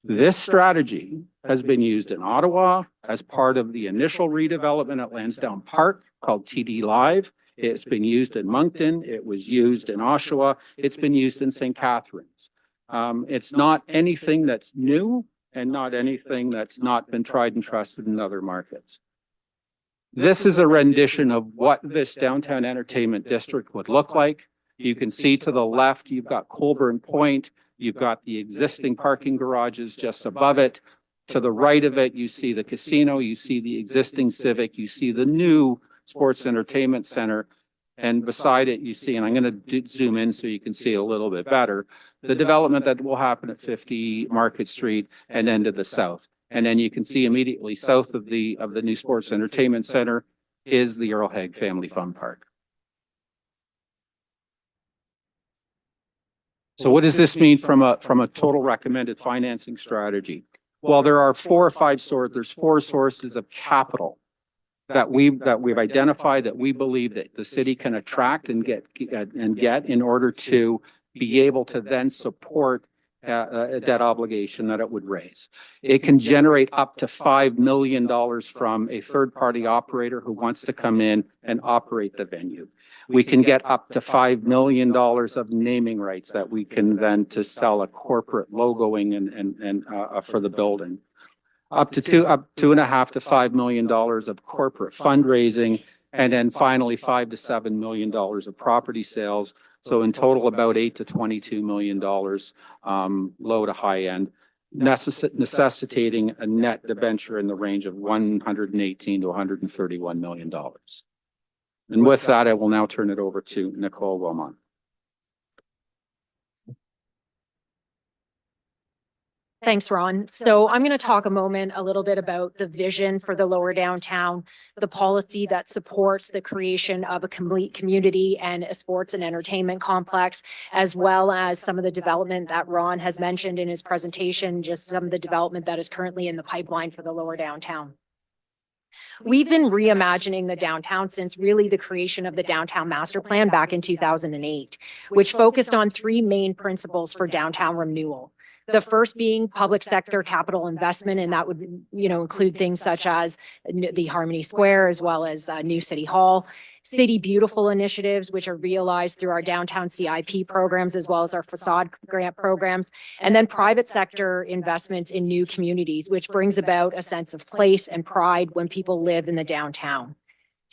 This strategy has been used in Ottawa as part of the initial redevelopment at Lansdowne Park called TD Live. It's been used in Moncton. It was used in Oshawa. It's been used in St. Catharines. It's not anything that's new and not anything that's not been tried and trusted in other markets. This is a rendition of what this downtown entertainment district would look like. You can see to the left, you've got Colburn Point, you've got the existing parking garages just above it. To the right of it, you see the casino, you see the existing Civic, you see the new Sports Entertainment Center. And beside it, you see, and I'm going to zoom in so you can see a little bit better, the development that will happen at 50 Market Street and then to the south. And then you can see immediately south of the new Sports Entertainment Center is the Earl Haig Family Fun Park. So what does this mean from a total recommended financing strategy? Well, there are four sources of capital that we've identified that we believe that the city can attract and get in order to be able to then support a debt obligation that it would raise. It can generate up to $5 million from a third-party operator who wants to come in and operate the venue. We can get up to $5 million of naming rights that we can then to sell a corporate logoing and for the building. Up to $2.5 to $5 million of corporate fundraising, and then finally $5 to $7 million of property sales. So in total, about $8 to $22 million, low to high end, necessitating a net debenture in the range of $118 to $131 million. And with that, I will now turn it over to Nicole Wilmot. Thanks, Ron. So I'm going to talk a little bit about the vision for the lower downtown, the policy that supports the creation of a complete community and a sports and entertainment complex, as well as some of the development that Ron has mentioned in his presentation, just some of the development that is currently in the pipeline for the lower downtown. We've been reimagining the downtown since really the creation of the downtown master plan back in 2008, which focused on three main principles for downtown renewal. The first being public sector capital investment, and that would, include things such as the Harmony Square, as well as new City Hall, City Beautiful initiatives, which are realized through our downtown CIP programs, as well as our facade grant programs, and then private sector investments in new communities, which brings about a sense of place and pride when people live in the downtown.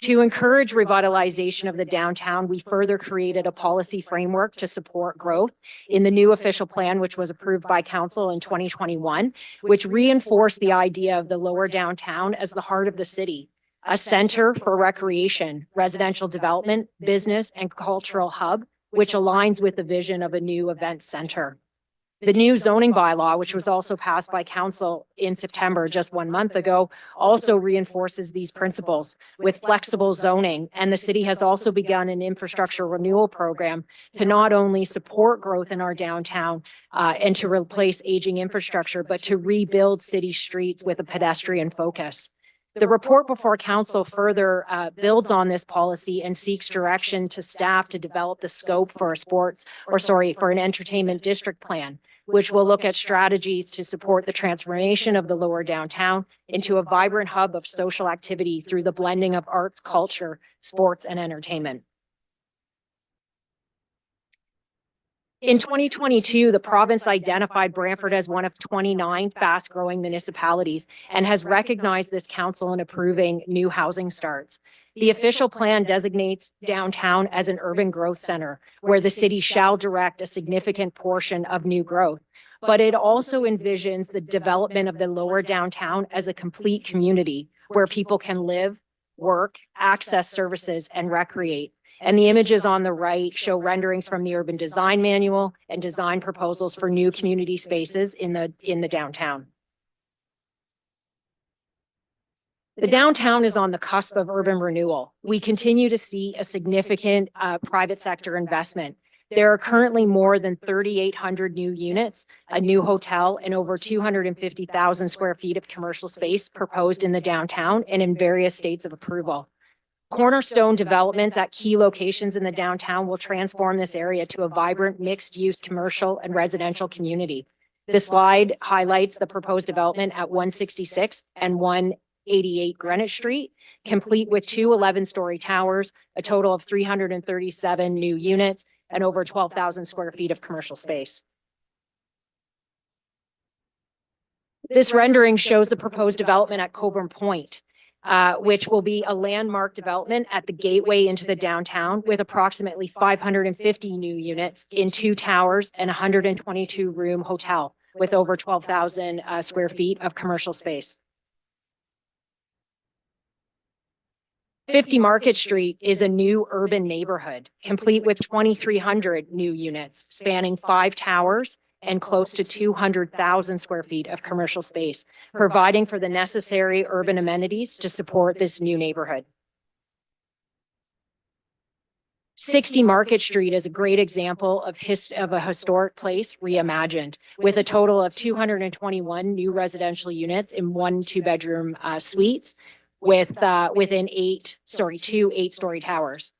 To encourage revitalization of the downtown, we further created a policy framework to support growth in the new official plan, which was approved by council in 2021, which reinforced the idea of the lower downtown as the heart of the city, a center for recreation, residential development, business, and cultural hub, which aligns with the vision of a new event center. The new zoning bylaw, which was also passed by council in September, just 1 month ago, also reinforces these principles with flexible zoning. And the city has also begun an infrastructure renewal program to not only support growth in our downtown and to replace aging infrastructure, but to rebuild city streets with a pedestrian focus. The report before council further builds on this policy and seeks direction to staff to develop the scope for for an entertainment district plan, which will look at strategies to support the transformation of the lower downtown into a vibrant hub of social activity through the blending of arts, culture, sports, and entertainment. In 2022, the province identified Brantford as one of 29 fast-growing municipalities and has recognized this council in approving new housing starts. The official plan designates downtown as an urban growth center where the city shall direct a significant portion of new growth. But it also envisions the development of the lower downtown as a complete community where people can live, work, access services, and recreate. And the images on the right show renderings from the urban design manual and design proposals for new community spaces in the downtown. The downtown is on the cusp of urban renewal. We continue to see a significant private sector investment. There are currently more than 3,800 new units, a new hotel, and over 250,000 square feet of commercial space proposed in the downtown and in various states of approval. Cornerstone developments at key locations in the downtown will transform this area to a vibrant mixed-use commercial and residential community. This slide highlights the proposed development at 166 and 188 Greenwich Street, complete with two 11-story towers, a total of 337 new units, and over 12,000 square feet of commercial space. This rendering shows the proposed development at Colburn Point. which will be a landmark development at the gateway into the downtown with approximately 550 new units in 2 towers and a 122-room hotel with over 12,000 square feet of commercial space. 50 Market Street is a new urban neighborhood, complete with 2,300 new units spanning 5 towers and close to 200,000 square feet of commercial space, providing for the necessary urban amenities to support this new neighborhood. 60 Market Street is a great example of a historic place reimagined, with a total of 221 new residential units in 1 2-bedroom suites, within 2 8-story towers.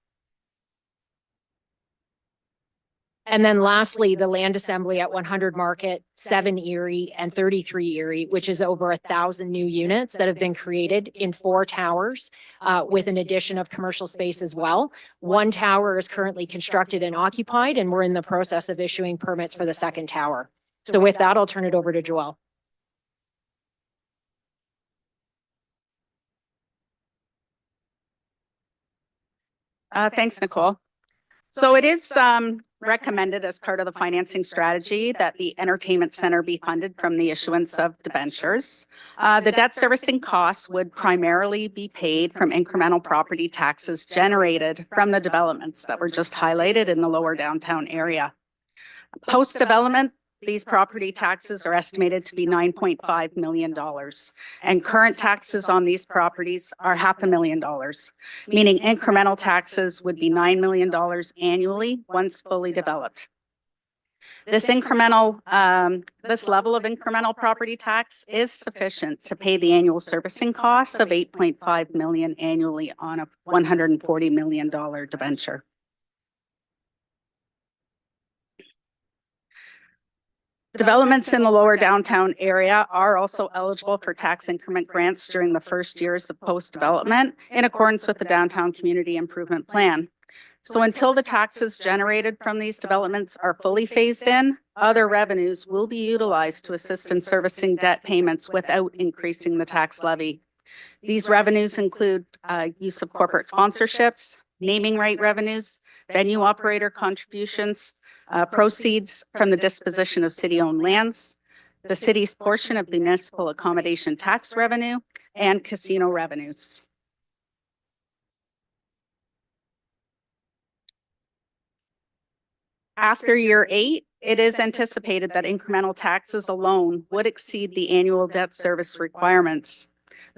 And then lastly, the land assembly at 100 Market, 7 Erie, and 33 Erie, which is over 1,000 new units that have been created in 4 towers, with an addition of commercial space as well. 1 tower is currently constructed and occupied, and we're in the process of issuing permits for the 2nd tower. So with that, I'll turn it over to Joelle. Thanks, Nicole. So it is recommended as part of the financing strategy that the entertainment center be funded from the issuance of debentures. The debt servicing costs would primarily be paid from incremental property taxes generated from the developments that were just highlighted in the lower downtown area. Post-development, these property taxes are estimated to be $9.5 million, and current taxes on these properties are $500,000, meaning incremental taxes would be $9 million annually once fully developed. This level of incremental property tax is sufficient to pay the annual servicing costs of $8.5 million annually on a $140 million debenture. Developments in the lower downtown area are also eligible for tax increment grants during the first years of post-development in accordance with the Downtown Community Improvement Plan. So until the taxes generated from these developments are fully phased in, other revenues will be utilized to assist in servicing debt payments without increasing the tax levy. These revenues include use of corporate sponsorships, naming right revenues, venue operator contributions, proceeds from the disposition of city-owned lands, the city's portion of the municipal accommodation tax revenue, and casino revenues. After year 8, it is anticipated that incremental taxes alone would exceed the annual debt service requirements.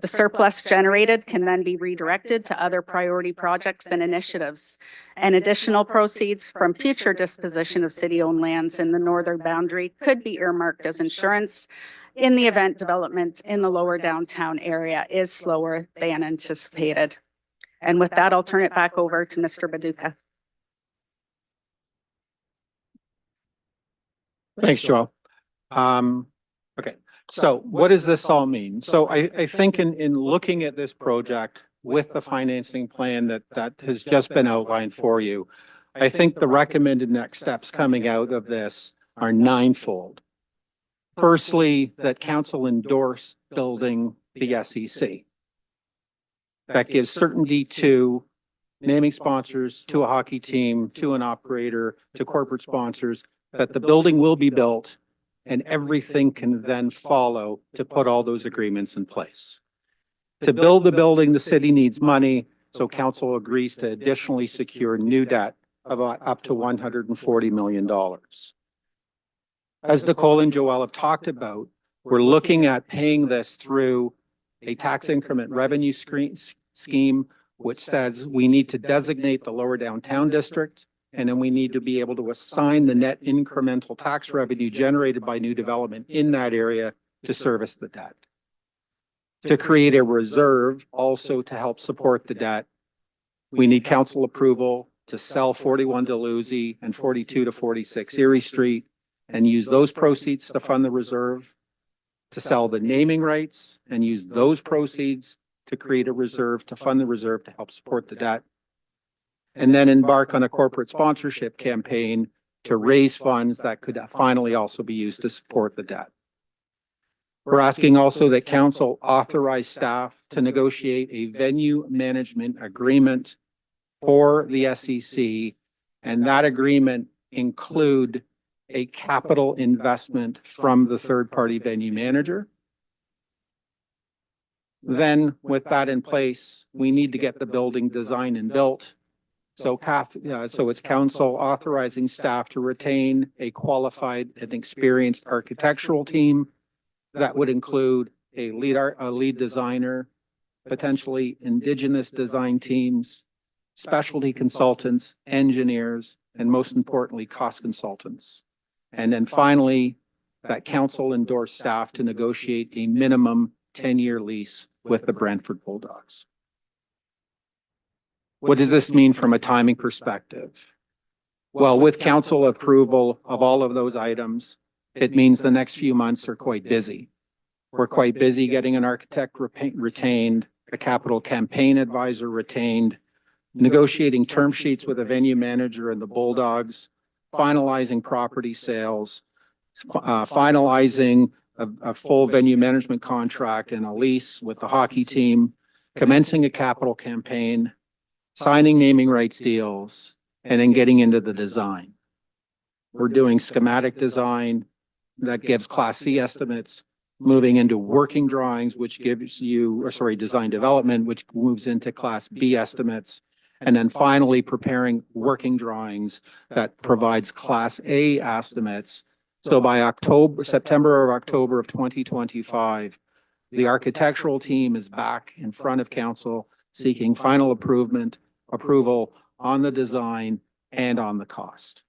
The surplus generated can then be redirected to other priority projects and initiatives, and additional proceeds from future disposition of city-owned lands in the northern boundary could be earmarked as insurance in the event development in the lower downtown area is slower than anticipated. And with that, I'll turn it back over to Mr. Baduka. Thanks, Joel. Okay. So what does this all mean? So I think in looking at this project with the financing plan that has just been outlined for you, I think the recommended next steps coming out of this are 9-fold. Firstly, that council endorse building the SEC. That gives certainty to naming sponsors, to a hockey team, to an operator, to corporate sponsors, that the building will be built and everything can then follow to put all those agreements in place. To build the building, the city needs money, so council agrees to additionally secure new debt of up to $140 million. As Nicole and Joelle have talked about, we're looking at paying this through a tax increment revenue scheme, which says we need to designate the lower downtown district, and then we need to be able to assign the net incremental tax revenue generated by new development in that area to service the debt. To create a reserve also to help support the debt, we need council approval to sell 41 Dalhousie and 42 to 46 Erie Street and use those proceeds to fund the reserve, to sell the naming rights and use those proceeds to create a reserve to fund the reserve to help support the debt, and then embark on a corporate sponsorship campaign to raise funds that could finally also be used to support the debt. We're asking also that council authorize staff to negotiate a venue management agreement for the SEC, and that agreement include a capital investment from the third-party venue manager. Then with that in place, we need to get the building designed and built. So it's council authorizing staff to retain a qualified and experienced architectural team that would include a lead designer, potentially indigenous design teams, specialty consultants, engineers, and most importantly, cost consultants. And then finally, that council endorse staff to negotiate a minimum 10-year lease with the Brantford Bulldogs. What does this mean from a timing perspective? Well, with council approval of all of those items, it means the next few months are quite busy. We're quite busy getting an architect retained, a capital campaign advisor retained, negotiating term sheets with a venue manager and the Bulldogs, finalizing property sales, finalizing a full venue management contract and a lease with the hockey team, commencing a capital campaign, signing naming rights deals, and then getting into the design. We're doing schematic design that gives Class C estimates, moving into working drawings, which gives you, design development, which moves into Class B estimates, and then finally preparing working drawings that provides Class A estimates. So by September or October of 2025, the architectural team is back in front of council seeking final approval on the design and on the cost.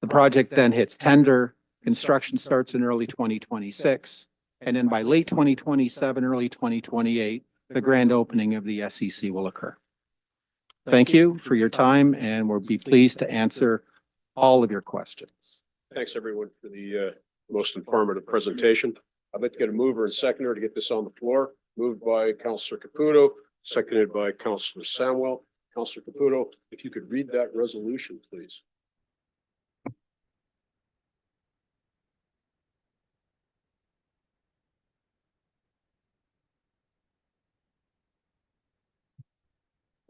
The project then hits tender, construction starts in early 2026, and then by late 2027, early 2028, the grand opening of the SEC will occur. Thank you for your time, and we'll be pleased to answer all of your questions. Thanks, everyone, for the most informative presentation. I'd like to get a mover and seconder to get this on the floor. Moved by Councillor Caputo, seconded by Councillor Samwell. Councillor Caputo, if you could read that resolution, please.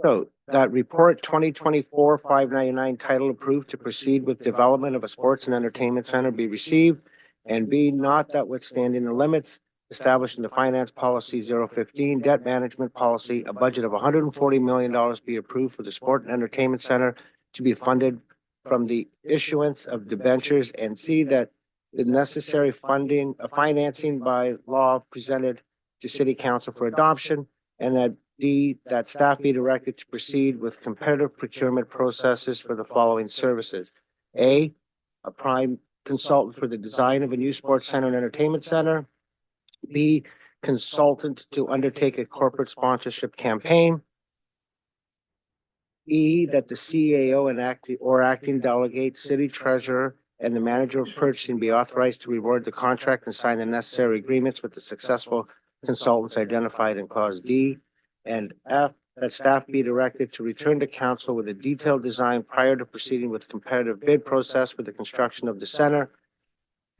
So that report 2024-599 title approved to proceed with development of a sports and entertainment center be received, and B, not notwithstanding the limits established in the finance policy 015 debt management policy, a budget of $140 million be approved for the sport and entertainment center to be funded from the issuance of debentures, and C, that the necessary financing by law presented to city council for adoption, and that D, that staff be directed to proceed with competitive procurement processes for the following services. A prime consultant for the design of a new sports center and entertainment center. B, consultant to undertake a corporate sponsorship campaign. E, that the CAO and acting delegate, city treasurer, and the manager of purchasing be authorized to reward the contract and sign the necessary agreements with the successful consultants identified in clause D. And F, that staff be directed to return to council with a detailed design prior to proceeding with the competitive bid process for the construction of the center.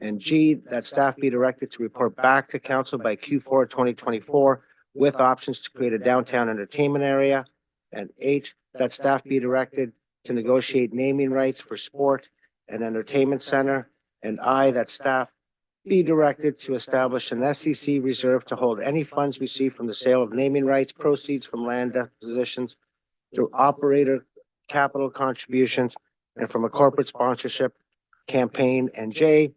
And G, that staff be directed to report back to council by Q4 2024 with options to create a downtown entertainment area. And H, that staff be directed to negotiate naming rights for sport and entertainment center. And I, that staff be directed to establish an SEC reserve to hold any funds received from the sale of naming rights, proceeds from land acquisitions through operator capital contributions, and from a corporate sponsorship campaign. And J,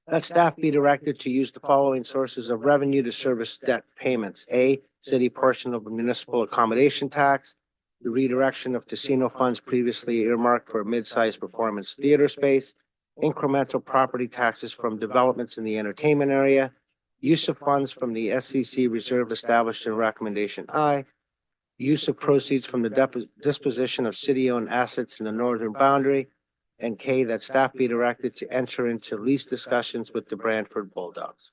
that staff be directed to use the following sources of revenue to service debt payments. A, city portion of the municipal accommodation tax, the redirection of casino funds previously earmarked for a mid-sized performance theater space, incremental property taxes from developments in the entertainment area, use of funds from the SEC reserve established in recommendation I, use of proceeds from the disposition of city-owned assets in the northern boundary, and K, that staff be directed to enter into lease discussions with the Brantford Bulldogs.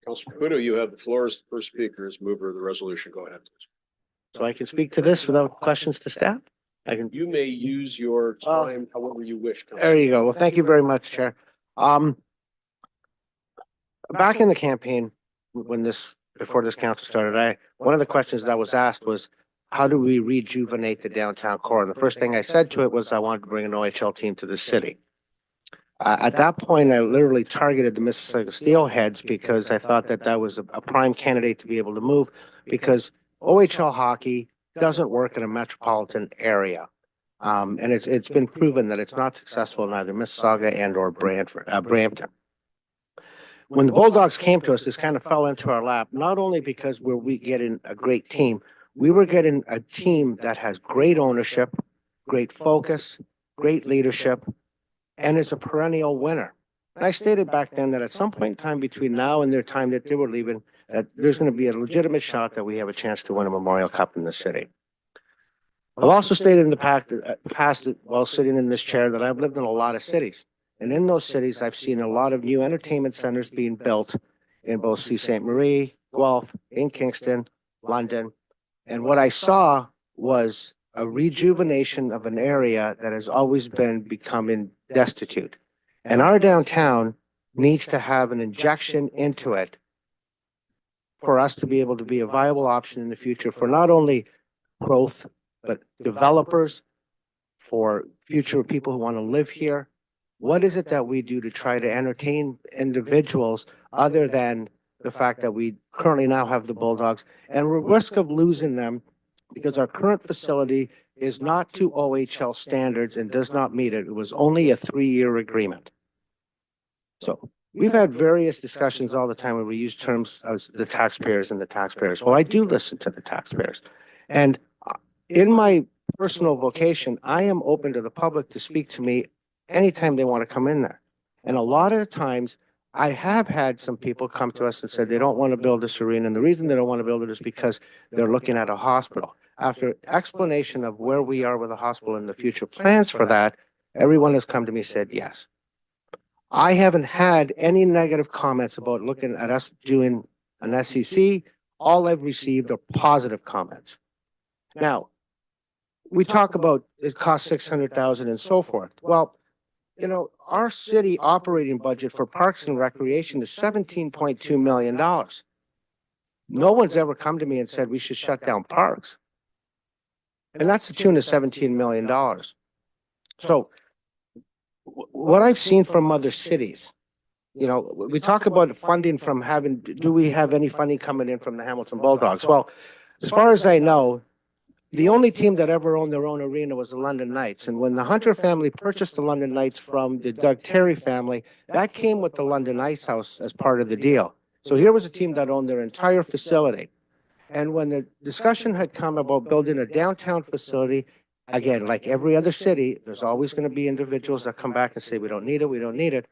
Councillor Caputo, you have the floor as the first speaker, as mover of the resolution. Go ahead. So I can speak to this without questions to staff? You may use your time however you wish. Councillor. There you go. Well, thank you very much, Chair. Back in the campaign, before this council started, one of the questions that was asked was, how do we rejuvenate the downtown core? And the first thing I said to it was I wanted to bring an OHL team to the city. At that point, I literally targeted the Mississauga Steelheads because I thought that that was a prime candidate to be able to move, because OHL hockey doesn't work in a metropolitan area. And it's been proven that it's not successful in either Mississauga and or Brampton. When the Bulldogs came to us, this kind of fell into our lap, not only because we getting a great team, we were getting a team that has great ownership, great focus, great leadership, and is a perennial winner. And I stated back then that at some point in time between now and their time that they were leaving, that there's going to be a legitimate shot that we have a chance to win a Memorial Cup in the city. I've also stated in the past while sitting in this chair that I've lived in a lot of cities. And in those cities, I've seen a lot of new entertainment centers being built in both Sault Ste. Marie, Guelph, in Kingston, London. And what I saw was a rejuvenation of an area that has always been becoming destitute. And our downtown needs to have an injection into it for us to be able to be a viable option in the future for not only growth, but developers, for future people who want to live here. What is it that we do to try to entertain individuals other than the fact that we currently now have the Bulldogs, and we're at risk of losing them because our current facility is not to OHL standards and does not meet it. It was only a 3-year agreement. So we've had various discussions all the time where we use terms as the taxpayers and the taxpayers. Well, I do listen to the taxpayers. And in my personal vocation, I am open to the public to speak to me anytime they want to come in there. And a lot of the times I have had some people come to us and said they don't want to build this arena. And the reason they don't want to build it is because they're looking at a hospital. After explanation of where we are with the hospital and the future plans for that, everyone has come to me and said yes. I haven't had any negative comments about looking at us doing an SEC. All I've received are positive comments. Now, we talk about it costs $600,000 and so forth. Well, you know, our city operating budget for parks and recreation is $17.2 million. No one's ever come to me and said we should shut down parks. And that's the tune of $17 million. So what I've seen from other cities, you know, we talk about funding from having, do we have any funding coming in from the Hamilton Bulldogs? Well, as far as I know, the only team that ever owned their own arena was the London Knights. And when the Hunter family purchased the London Knights from the Doug Terry family, that came with the London Ice House as part of the deal. So here was a team that owned their entire facility. And when the discussion had come about building a downtown facility, again, like every other city, there's always going to be individuals that come back and say, we don't need it, we don't need it.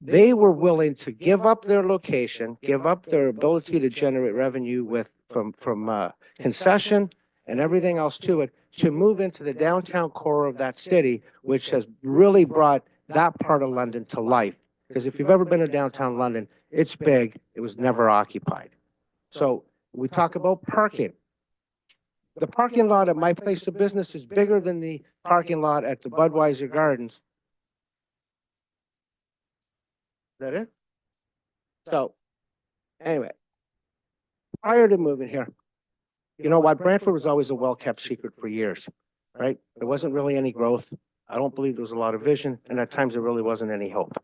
They were willing to give up their location, give up their ability to generate revenue from concession and everything else to it, to move into the downtown core of that city, which has really brought that part of London to life. Because if you've ever been to downtown London, it's big, it was never occupied. So we talk about parking. The parking lot at my place of business is bigger than the parking lot at the Budweiser Gardens. Is that it? So, anyway, prior to moving here, you know what, Brantford was always a well-kept secret for years, right? There wasn't really any growth. I don't believe there was a lot of vision, and at times there really wasn't any hope.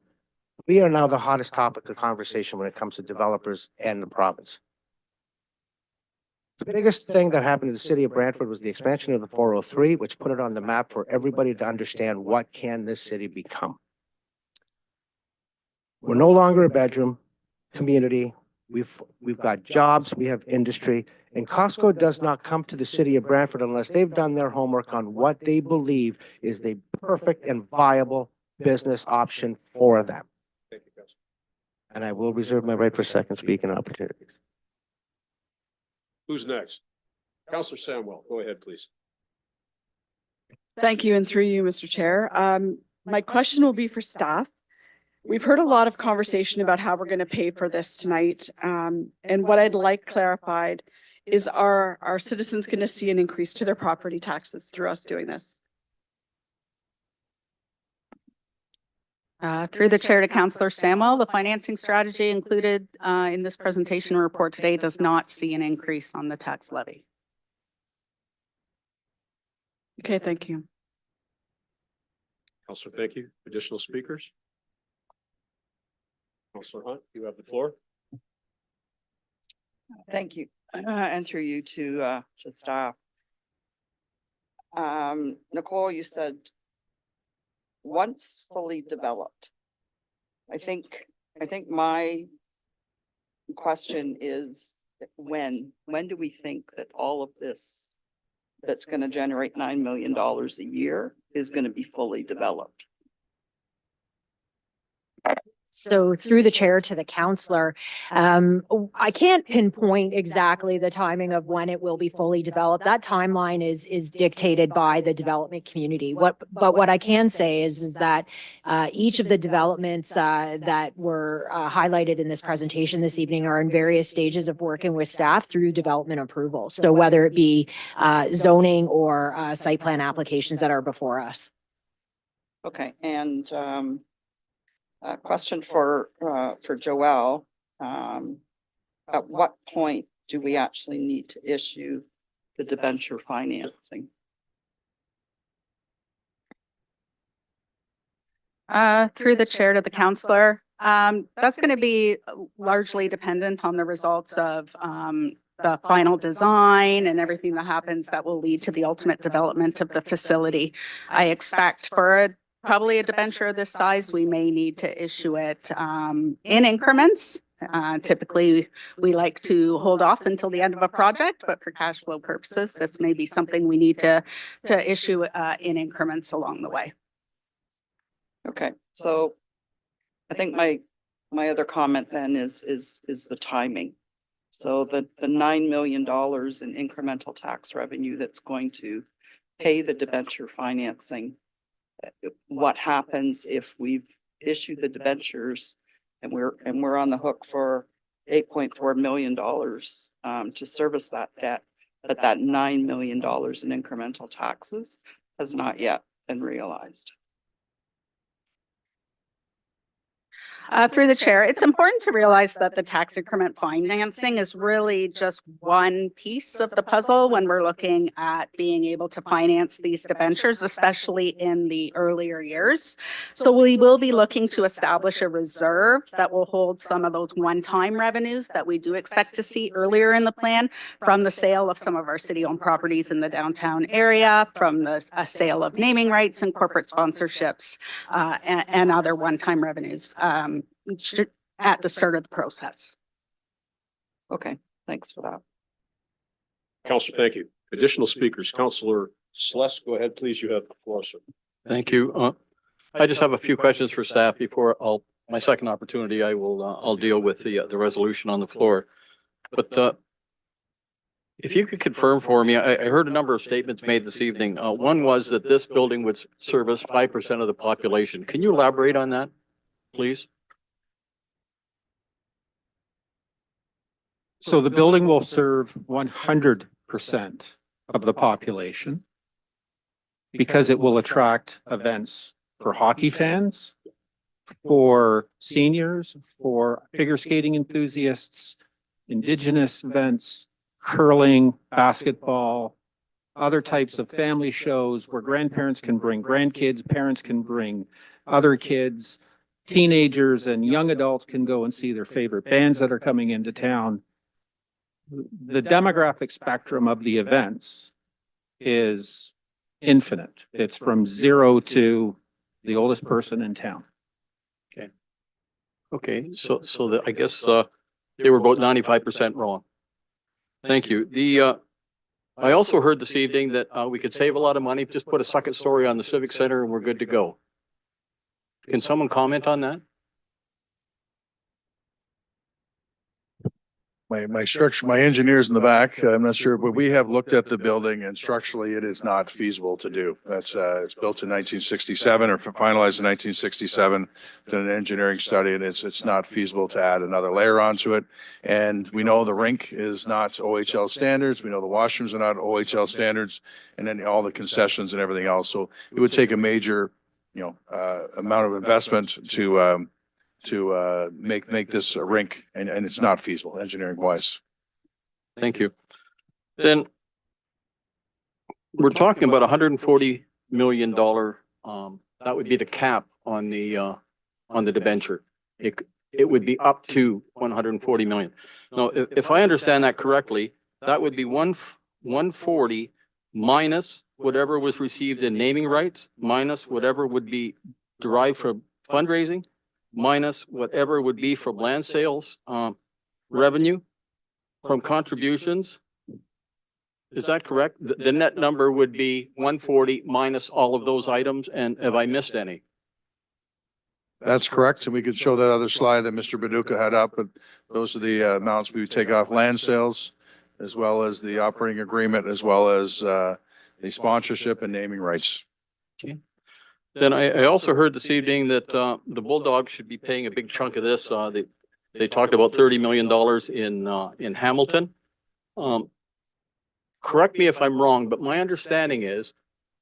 We are now the hottest topic of conversation when it comes to developers and the province. The biggest thing that happened in the city of Brantford was the expansion of the 403, which put it on the map for everybody to understand what can this city become. We're no longer a bedroom community. We've got jobs, we have industry, and Costco does not come to the city of Brantford unless they've done their homework on what they believe is the perfect and viable business option for them. Thank you, Councilor. And I will reserve my right for second speaking opportunities. Who's next? Councilor Samwell, go ahead, please. Thank you, and through you, Mr. Chair. My question will be for staff. We've heard a lot of conversation about how we're going to pay for this tonight. And what I'd like clarified is are citizens going to see an increase to their property taxes through us doing this? Through the chair to Councillor Samwell, the financing strategy included in this presentation report today does not see an increase on the tax levy. Okay, thank you. Counselor, thank you. Additional speakers? Counselor Hunt, you have the floor. Thank you. And through you to staff. Nicole, you said once fully developed. I think my question is when do we think that all of this that's going to generate $9 million a year is going to be fully developed? So through the chair to the counselor, I can't pinpoint exactly the timing of when it will be fully developed. That timeline is dictated by the development community. But what I can say is that each of the developments that were highlighted in this presentation this evening are in various stages of working with staff through development approval. So whether it be zoning or site plan applications that are before us. Okay, and a question for Joelle. At what point do we actually need to issue the debenture financing? Through the chair to the counselor, that's going to be largely dependent on the results of the final design and everything that happens that will lead to the ultimate development of the facility. I expect for probably a debenture of this size, we may need to issue it in increments. Typically, we like to hold off until the end of a project, but for cash flow purposes, this may be something we need to issue in increments along the way. Okay, so I think my other comment then is the timing. So the $9 million in incremental tax revenue that's going to pay the debenture financing. What happens if we've issued the debentures and we're on the hook for $8.4 million to service that debt, but that $9 million in incremental taxes has not yet been realized? Through the chair, it's important to realize that the tax increment financing is really just one piece of the puzzle when we're looking at being able to finance these debentures, especially in the earlier years. So we will be looking to establish a reserve that will hold some of those one-time revenues that we do expect to see earlier in the plan from the sale of some of our city-owned properties in the downtown area, from the sale of naming rights and corporate sponsorships, and other one-time revenues at the start of the process. Okay, thanks for that. Counselor, thank you. Additional speakers, Counselor Sluss, go ahead, please. You have the floor, sir. Thank you. I just have a few questions for staff before my second opportunity, I'll deal with the resolution on the floor. But if you could confirm for me, I heard a number of statements made this evening. One was that this building would service 5% of the population. Can you elaborate on that, please? So the building will serve 100% of the population because it will attract events for hockey fans, for seniors, for figure skating enthusiasts, Indigenous events, curling, basketball, other types of family shows where grandparents can bring grandkids, parents can bring other kids, teenagers and young adults can go and see their favorite bands that are coming into town. The demographic spectrum of the events is infinite. It's from 0 to the oldest person in town. Okay, so I guess they were about 95% wrong. Thank you. I also heard this evening that we could save a lot of money, just put a second story on the Civic Center and we're good to go. Can someone comment on that? My engineer's in the back. I'm not sure, but we have looked at the building and structurally it is not feasible to do. That's, it's built in 1967 or finalized in 1967. Done an engineering study and it's not feasible to add another layer onto it. And we know the rink is not OHL standards. We know the washrooms are not OHL standards, and then all the concessions and everything else. So it would take a major amount of investment to make this a rink, and it's not feasible engineering wise. Thank you. Then we're talking about $140 million. That would be the cap on the debenture. It would be up to 140 million. Now, if I understand that correctly, that would be 140 minus whatever was received in naming rights, minus whatever would be derived from fundraising, minus whatever would be from land sales, revenue, from contributions. Is that correct? The net number would be 140 minus all of those items, and have I missed any? That's correct. And we could show that other slide that Mr. Baduka had up, but those are the amounts we would take off land sales, as well as the operating agreement, as well as the sponsorship and naming rights. Okay. Then I also heard this evening that the Bulldogs should be paying a big chunk of this. They talked about $30 million in Hamilton. Correct me if I'm wrong, but my understanding is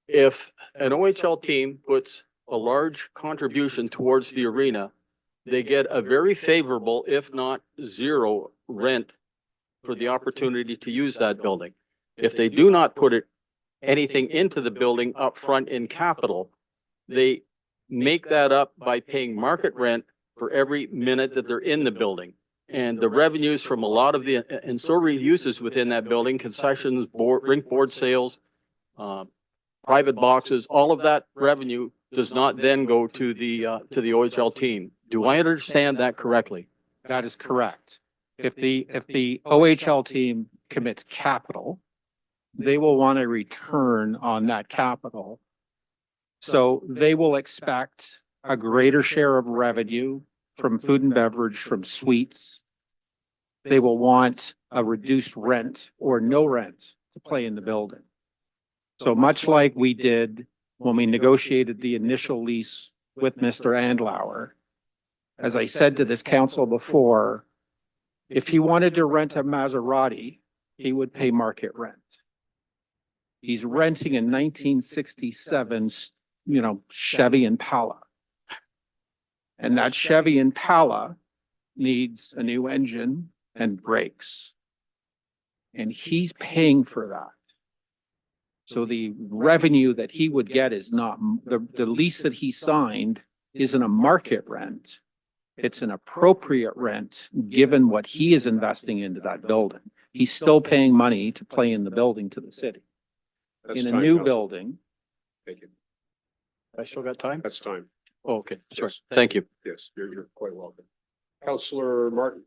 if an OHL team puts a large contribution towards the arena, they get a very favorable, if not zero, rent for the opportunity to use that building. If they do not put anything into the building up front in capital, they make that up by paying market rent for every minute that they're in the building. And the revenues from a lot of the ancillary uses within that building, concessions, rink board sales, private boxes, all of that revenue does not then go to the OHL team. Do I understand that correctly? That is correct. If the OHL team commits capital, they will want a return on that capital. So they will expect a greater share of revenue from food and beverage, from suites. They will want a reduced rent or no rent to play in the building. So much like we did when we negotiated the initial lease with Mr. Andlauer, as I said to this council before, if he wanted to rent a Maserati, he would pay market rent. He's renting a 1967, Chevy Impala. And that Chevy Impala needs a new engine and brakes. And he's paying for that. So the revenue that he would get is not, the lease that he signed isn't a market rent. It's an appropriate rent given what he is investing into that building. He's still paying money to play in the building to the city. In a new building. Thank you. I still got time? That's time. Oh, okay, sorry. Thank you. Yes, you're quite welcome. Councillor Martin.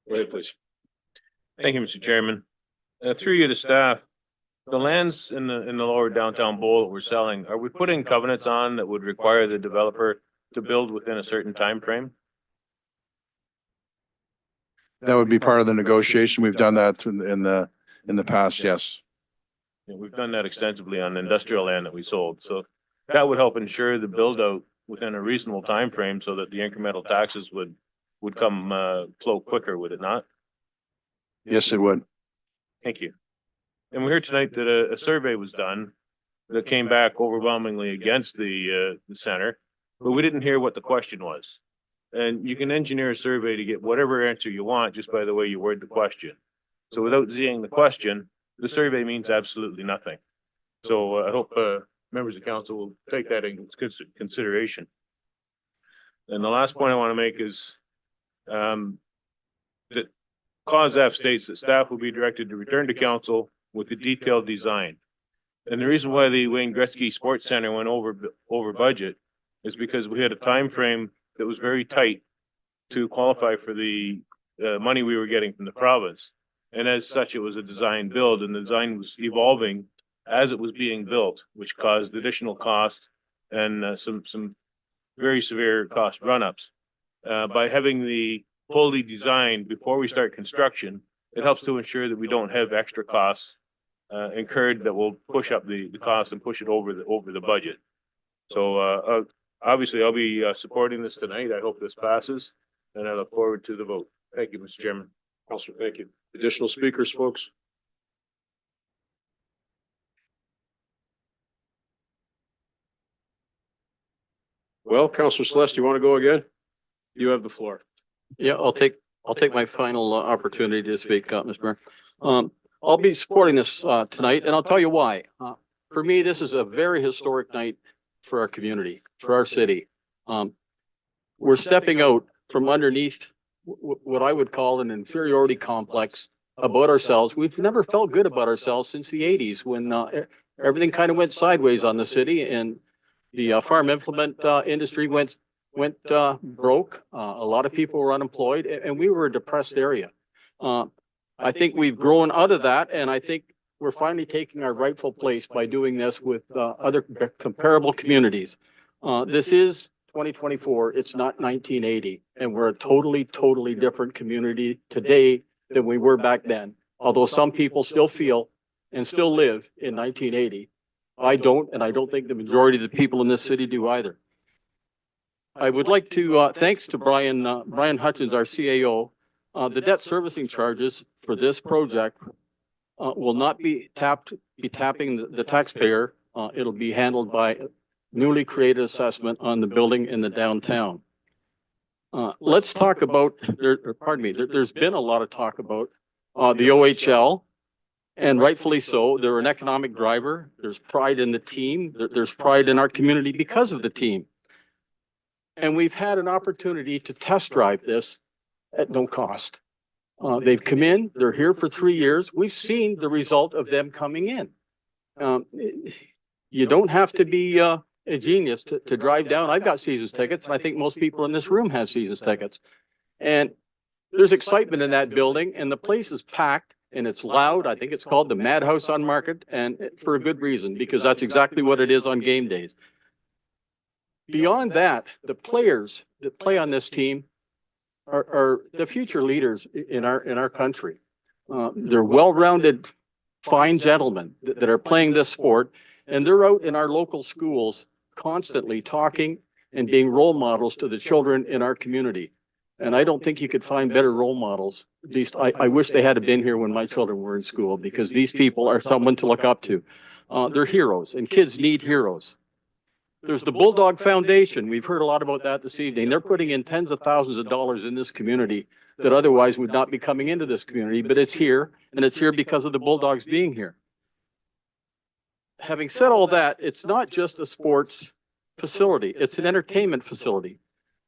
Go ahead, please. Thank you, Mr. Chairman. Through you to staff, the lands in the lower downtown bowl that we're selling, are we putting covenants on that would require the developer to build within a certain time frame? That would be part of the negotiation. We've done that in the past, yes. Yeah, we've done that extensively on industrial land that we sold, so that would help ensure the build out within a reasonable time frame so that the incremental taxes would come flow quicker, would it not? Yes, it would. Thank you. And we heard tonight that a survey was done that came back overwhelmingly against the center, but we didn't hear what the question was. And you can engineer a survey to get whatever answer you want just by the way you word the question. So without seeing the question, the survey means absolutely nothing. So I hope members of council will take that into consideration. And the last point I want to make is that Clause F states that staff will be directed to return to council with a detailed design. And the reason why the Wayne Gretzky Sports Center went over budget is because we had a time frame that was very tight to qualify for the money we were getting from the province. And as such, it was a design build, and the design was evolving as it was being built, which caused additional cost and some very severe cost run-ups. By having the fully designed before we start construction, it helps to ensure that we don't have extra costs incurred that will push up the cost and push it over the budget. So obviously, I'll be supporting this tonight. I hope this passes, and I look forward to the vote. Thank you, Mr. Chairman. Councillor, thank you. Additional speakers, folks? Well, Counselor Celeste, you want to go again? You have the floor. Yeah, I'll take my final opportunity to speak, Mr. Mayor. I'll be supporting this tonight, and I'll tell you why. For me, this is a very historic night for our community, for our city. We're stepping out from underneath what I would call an inferiority complex about ourselves. We've never felt good about ourselves since the 80s when everything kind of went sideways on the city and the farm implement industry went broke. A lot of people were unemployed and we were a depressed area. I think we've grown out of that, and I think we're finally taking our rightful place by doing this with other comparable communities. This is 2024. It's not 1980, and we're a totally different community today than we were back then. Although some people still feel and still live in 1980. I don't, and I don't think the majority of the people in this city do either. I would like to, thanks to Brian Hutchins, our CAO, the debt servicing charges for this project will not be tapping the taxpayer. It'll be handled by newly created assessment on the building in the downtown. Let's talk about, there's been a lot of talk about the OHL, and rightfully so. They're an economic driver. There's pride in the team. There's pride in our community because of the team. And we've had an opportunity to test drive this at no cost. They've come in, they're here for 3 years. We've seen the result of them coming in. You don't have to be a genius to drive down. I've got seasons tickets, and I think most people in this room have seasons tickets. And there's excitement in that building, and the place is packed and it's loud. I think it's called the Madhouse on Market, and for a good reason, because that's exactly what it is on game days. Beyond that, the players that play on this team are the future leaders in our country. They're well-rounded, fine gentlemen that are playing this sport, and they're out in our local schools constantly talking and being role models to the children in our community. And I don't think you could find better role models. At least I wish they had been here when my children were in school, because these people are someone to look up to. They're heroes, and kids need heroes. There's the Bulldog Foundation. We've heard a lot about that this evening. They're putting in tens of thousands of dollars in this community that otherwise would not be coming into this community, but it's here, and it's here because of the Bulldogs being here. Having said all that, it's not just a sports facility. It's an entertainment facility.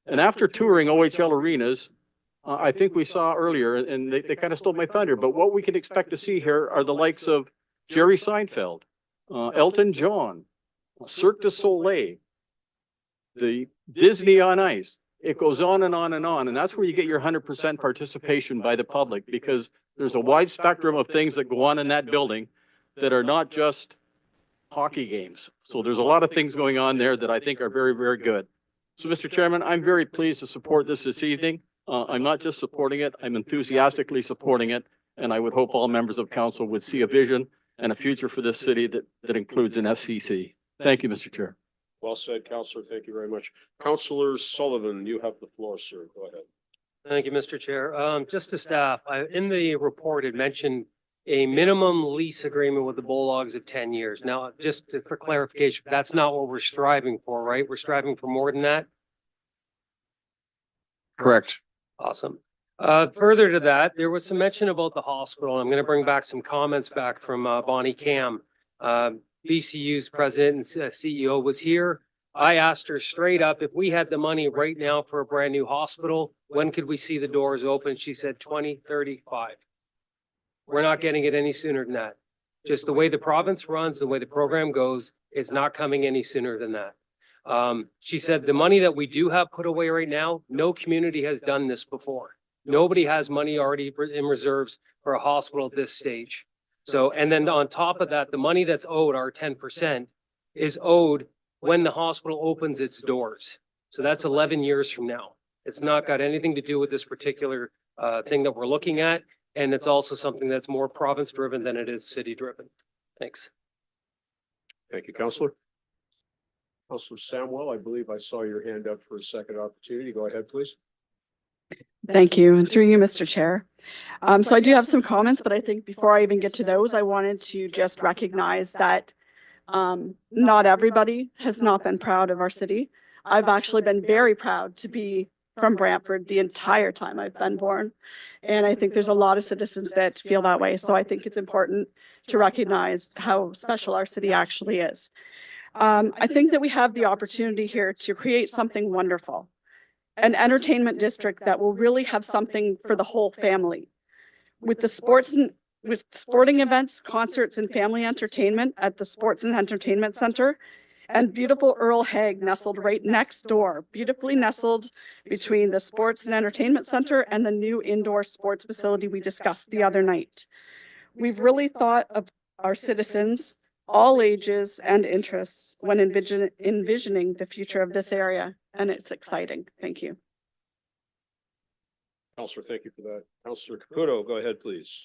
And after touring OHL arenas, I think we saw earlier, and they kind of stole my thunder, but what we can expect to see here are the likes of Jerry Seinfeld, Elton John, Cirque du Soleil, the Disney on Ice. It goes on and on and on. And that's where you get your 100% participation by the public, because there's a wide spectrum of things that go on in that building that are not just hockey games. So there's a lot of things going on there that I think are very, very good. So, Mr. Chairman, I'm very pleased to support this evening. I'm not just supporting it, I'm enthusiastically supporting it. And I would hope all members of council would see a vision and a future for this city that includes an SCC. Thank you, Mr. Chair. Well said, Counselor. Thank you very much. Counselor Sullivan, you have the floor, sir. Go ahead. Thank you, Mr. Chair. Just to staff, in the report, it mentioned a minimum lease agreement with the Bulldogs of 10 years. Now, for clarification, that's not what we're striving for, right? We're striving for more than that? Correct. Awesome. Further to that, there was some mention about the hospital. I'm going to bring back some comments back from Bonnie Cam. BCU's president and CEO was here. I asked her straight up, if we had the money right now for a brand new hospital, when could we see the doors open? She said 2035. We're not getting it any sooner than that. Just the way the province runs, the way the program goes, it's not coming any sooner than that. She said the money that we do have put away right now, no community has done this before. Nobody has money already in reserves for a hospital at this stage. So, and then on top of that, the money that's owed, our 10%, is owed when the hospital opens its doors. So that's 11 years from now. It's not got anything to do with this particular thing that we're looking at. And it's also something that's more province driven than it is city driven. Thanks. Thank you, Counselor. Counselor Samwell, I believe I saw your hand up for a second opportunity. Go ahead, please. Thank you. And through you, Mr. Chair. So I do have some comments, but I think before I even get to those, I wanted to just recognize that not everybody has not been proud of our city. I've actually been very proud to be from Brantford the entire time I've been born. And I think there's a lot of citizens that feel that way. So I think it's important to recognize how special our city actually is. I think that we have the opportunity here to create something wonderful, an entertainment district that will really have something for the whole family. With the with sporting events, concerts, and family entertainment at the Sports and Entertainment Center, and beautiful Earl Hague nestled right next door, beautifully nestled between the Sports and Entertainment Center and the new indoor sports facility we discussed the other night. We've really thought of our citizens, all ages and interests, when envisioning the future of this area, and it's exciting. Thank you. Counselor, thank you for that. Counselor Caputo, go ahead, please.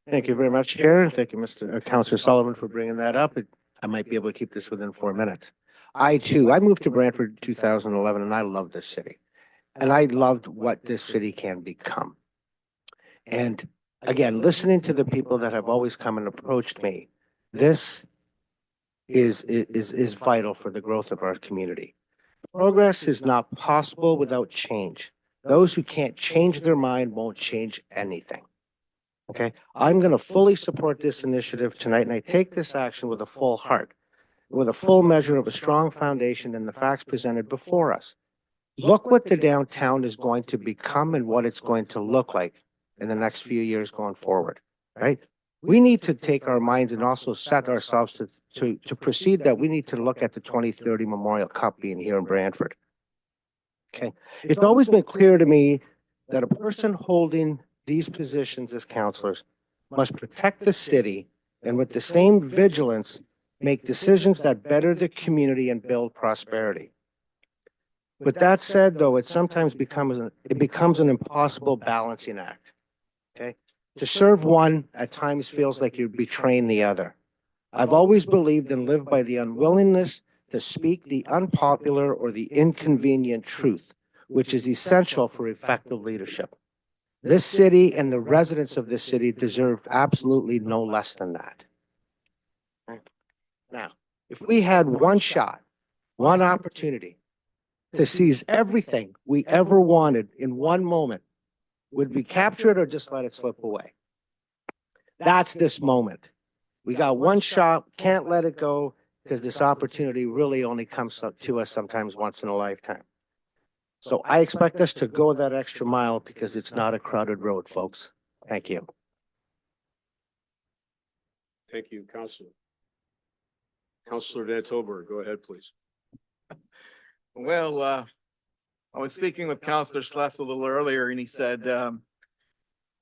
Thank you very much, Chair. Thank you, Mr. Councilor Sullivan, for bringing that up. I might be able to keep this within 4 minutes. I moved to Brantford in 2011, and I love this city. And I loved what this city can become. And again, listening to the people that have always come and approached me, this is vital for the growth of our community. Progress is not possible without change. Those who can't change their mind won't change anything. Okay, I'm going to fully support this initiative tonight, and I take this action with a full heart, with a full measure of a strong foundation and the facts presented before us. Look what the downtown is going to become and what it's going to look like in the next few years going forward, right? We need to take our minds and also set ourselves to proceed that we need to look at the 2030 Memorial Cup being here in Brantford. Okay, it's always been clear to me that a person holding these positions as councilors must protect the city and with the same vigilance make decisions that better the community and build prosperity. With that said, though, it sometimes becomes an impossible balancing act. Okay, to serve one at times feels like you're betraying the other. I've always believed and lived by the unwillingness to speak the unpopular or the inconvenient truth, which is essential for effective leadership. This city and the residents of this city deserve absolutely no less than that. Now, if we had one shot, one opportunity to seize everything we ever wanted in one moment, would we capture it or just let it slip away? That's this moment. We got one shot, can't let it go, because this opportunity really only comes to us sometimes once in a lifetime. So I expect us to go that extra mile because it's not a crowded road, folks. Thank you. Thank you, Counselor. Counselor Van Tober, go ahead, please. Well, I was speaking with Councillor Sless a little earlier and he said,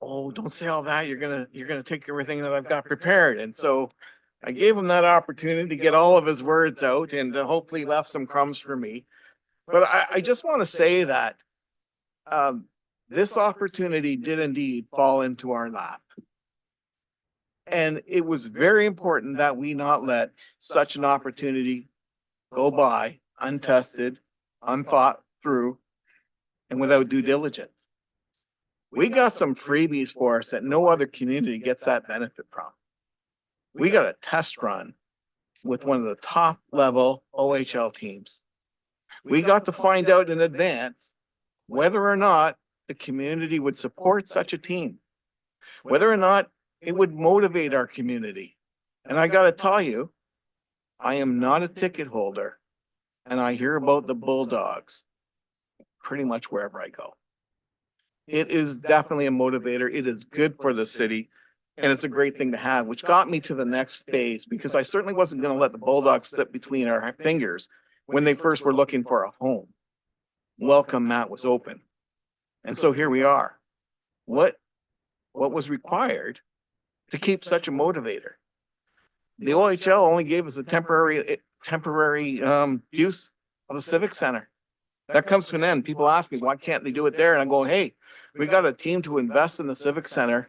oh, don't say all that. You're gonna take everything that I've got prepared. And so I gave him that opportunity to get all of his words out and hopefully left some crumbs for me. But I just want to say that this opportunity did indeed fall into our lap. And it was very important that we not let such an opportunity go by untested, unthought through, and without due diligence. We got some freebies for us that no other community gets that benefit from. We got a test run with one of the top level OHL teams. We got to find out in advance whether or not the community would support such a team, whether or not it would motivate our community. And I got to tell you, I am not a ticket holder, and I hear about the Bulldogs pretty much wherever I go. It is definitely a motivator. It is good for the city, and it's a great thing to have, which got me to the next phase, because I certainly wasn't going to let the Bulldogs slip between our fingers when they first were looking for a home. Welcome mat was open. And so here we are. What was required to keep such a motivator? The OHL only gave us a temporary use of the Civic Center. That comes to an end. People ask me, why can't they do it there? And I go, hey, we got a team to invest in the Civic Center.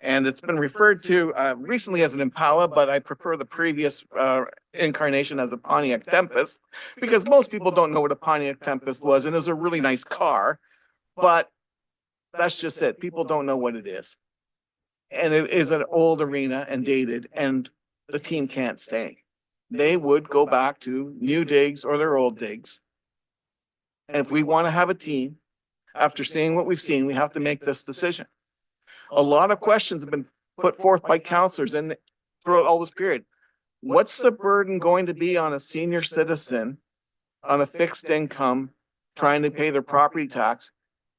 And it's been referred to recently as an Impala, but I prefer the previous incarnation as a Pontiac Tempest, because most people don't know what a Pontiac Tempest was, and it was a really nice car, but that's just it. People don't know what it is. And it is an old arena and dated, and the team can't stay. They would go back to new digs or their old digs. And if we want to have a team, after seeing what we've seen, we have to make this decision. A lot of questions have been put forth by counselors and throughout all this period. What's the burden going to be on a senior citizen on a fixed income trying to pay their property tax,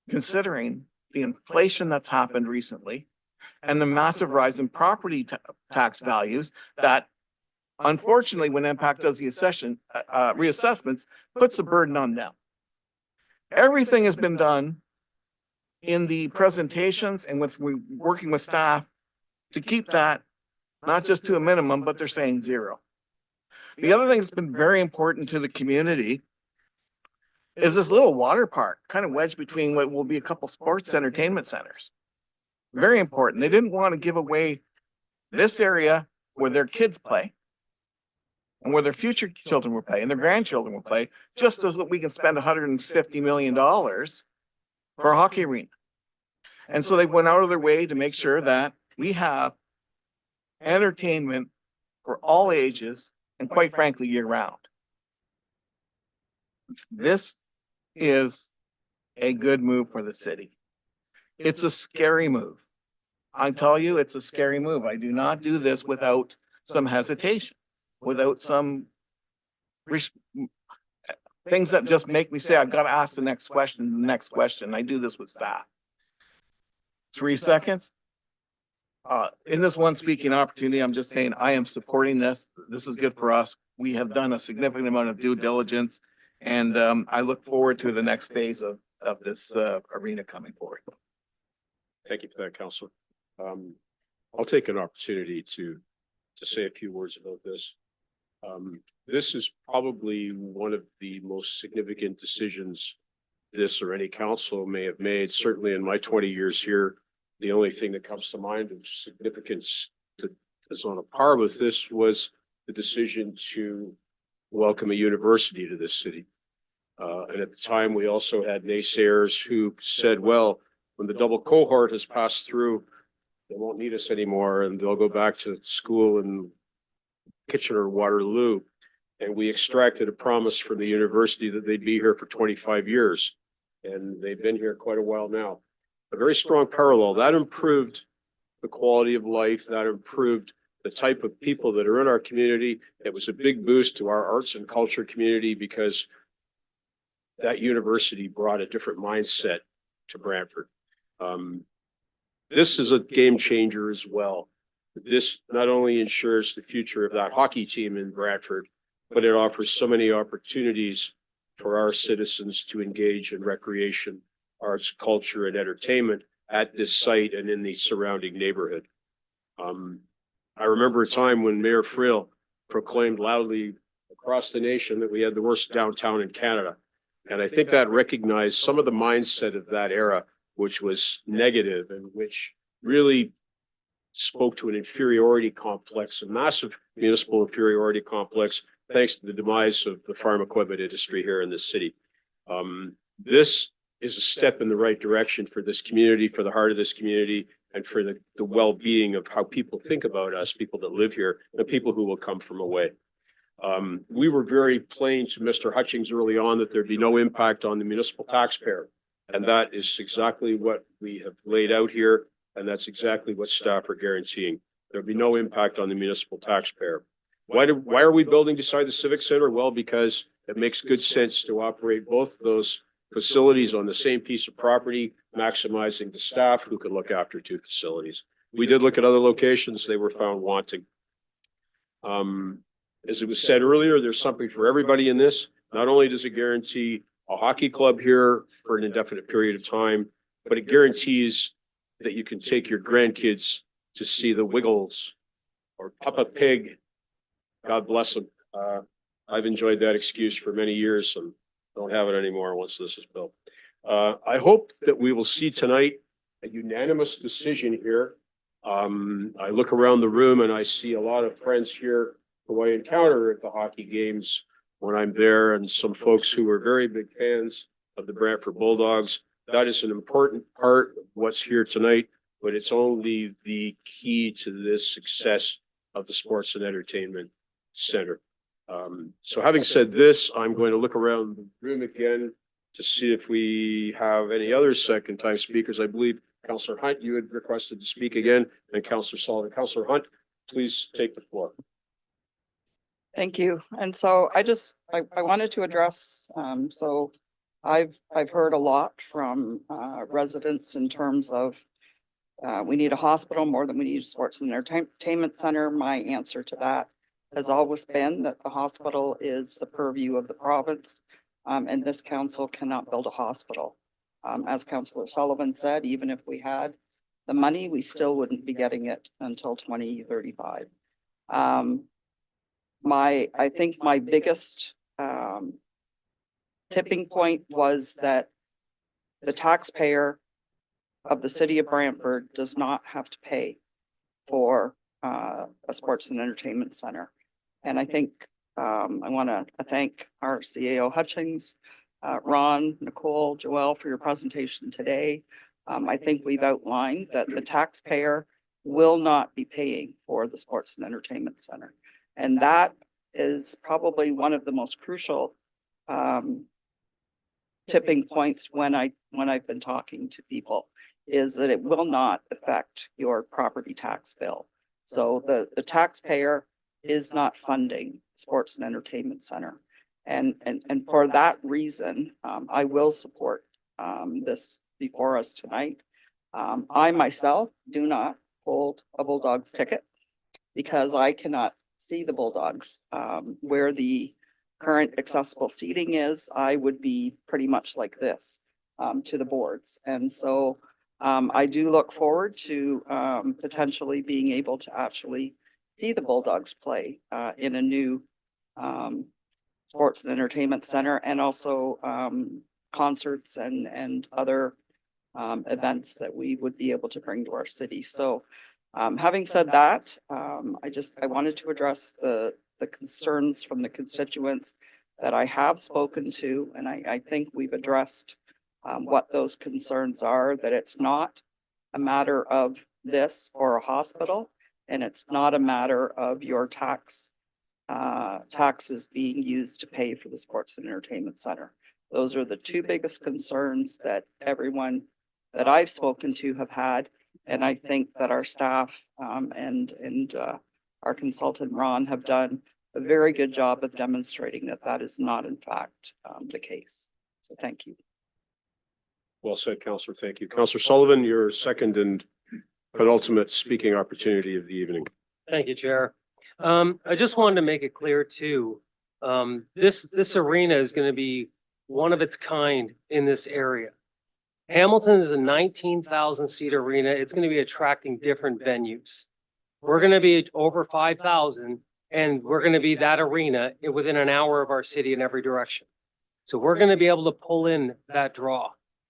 considering the inflation that's happened recently and the massive rise in property tax values that unfortunately, when Impact does the reassessments, puts a burden on them. Everything has been done in the presentations and working with staff to keep that not just to a minimum, but they're saying zero. The other thing that's been very important to the community is this little water park, kind of wedged between what will be a couple sports entertainment centers. Very important. They didn't want to give away this area where their kids play and where their future children will play and their grandchildren will play, just so that we can spend $150 million for a hockey arena. And so they went out of their way to make sure that we have entertainment for all ages and quite frankly, year round. This is a good move for the city. It's a scary move. I tell you, it's a scary move. I do not do this without some hesitation, without some things that just make me say, I've got to ask the next question. I do this with staff. 3 seconds. In this one speaking opportunity, I'm just saying I am supporting this. This is good for us. We have done a significant amount of due diligence, and I look forward to the next phase of this arena coming forward. Thank you for that, Councilor. I'll take an opportunity to say a few words about this. This is probably one of the most significant decisions this or any council may have made. Certainly in my 20 years here, the only thing that comes to mind of significance that is on a par with this was the decision to welcome a university to this city. And at the time, we also had naysayers who said, well, when the double cohort has passed through, they won't need us anymore and they'll go back to school in Kitchener-Waterloo. And we extracted a promise from the university that they'd be here for 25 years. And they've been here quite a while now. A very strong parallel. That improved the quality of life. That improved the type of people that are in our community. It was a big boost to our arts and culture community because that university brought a different mindset to Brantford. This is a game changer as well. This not only ensures the future of that hockey team in Brantford, but it offers so many opportunities for our citizens to engage in recreation, arts, culture, and entertainment at this site and in the surrounding neighborhood. I remember a time when Mayor Friel proclaimed loudly across the nation that we had the worst downtown in Canada. And I think that recognized some of the mindset of that era, which was negative and which really spoke to an inferiority complex, a massive municipal inferiority complex, thanks to the demise of the farm equipment industry here in this city. This is a step in the right direction for this community, for the heart of this community, and for the well-being of how people think about us, people that live here, and people who will come from away. We were very plain to Mr. Hutchings early on that there'd be no impact on the municipal taxpayer. And that is exactly what we have laid out here. And that's exactly what staff are guaranteeing. There'll be no impact on the municipal taxpayer. Why are we building beside the Civic Center? Well, because it makes good sense to operate both those facilities on the same piece of property, maximizing the staff who could look after 2 facilities. We did look at other locations. They were found wanting. As it was said earlier, there's something for everybody in this. Not only does it guarantee a hockey club here for an indefinite period of time, but it guarantees that you can take your grandkids to see the Wiggles or Peppa Pig. God bless them. I've enjoyed that excuse for many years and don't have it anymore once this is built. I hope that we will see tonight a unanimous decision here. I look around the room and I see a lot of friends here who I encounter at the hockey games when I'm there, and some folks who are very big fans of the Brantford Bulldogs. That is an important part of what's here tonight, but it's only the key to this success of the Sports and Entertainment Center. So having said this, I'm going to look around the room again to see if we have any other second time speakers. I believe Councillor Hunt, you had requested to speak again, and Councillor Sullivan. Councillor Hunt, please take the floor. Thank you. And so I wanted to address, so I've heard a lot from residents in terms of we need a hospital more than we need a sports and entertainment center. My answer to that has always been that the hospital is the purview of the province, and this council cannot build a hospital. As Councillor Sullivan said, even if we had the money, we still wouldn't be getting it until 2035. I think my biggest tipping point was that the taxpayer of the city of Brantford does not have to pay for a sports and entertainment center. And I think I want to thank our CAO Hutchings, Ron, Nicole, Joelle for your presentation today. I think we've outlined that the taxpayer will not be paying for the sports and entertainment center. And that is probably one of the most crucial tipping points when I've been talking to people, is that it will not affect your property tax bill. So the taxpayer is not funding sports and entertainment center. And for that reason, I will support this before us tonight. I myself do not hold a Bulldogs ticket because I cannot see the Bulldogs. Where the current accessible seating is, I would be pretty much like this to the boards. And so I do look forward to potentially being able to actually see the Bulldogs play in a new sports and entertainment center, and also concerts and other events that we would be able to bring to our city. So having said that, I wanted to address the concerns from the constituents that I have spoken to, and I think we've addressed what those concerns are, that it's not a matter of this or a hospital, and it's not a matter of your taxes being used to pay for the sports and entertainment center. Those are the two biggest concerns that everyone that I've spoken to have had. And I think that our staff and our consultant Ron have done a very good job of demonstrating that that is not in fact the case. So thank you. Well said, Councillor. Thank you. Councillor Sullivan, your second and penultimate speaking opportunity of the evening. Thank you, Chair. I just wanted to make it clear too, this arena is going to be one of its kind in this area. Hamilton is a 19,000 seat arena. It's going to be attracting different venues. We're going to be over 5,000, and we're going to be that arena within an hour of our city in every direction. So we're going to be able to pull in that draw.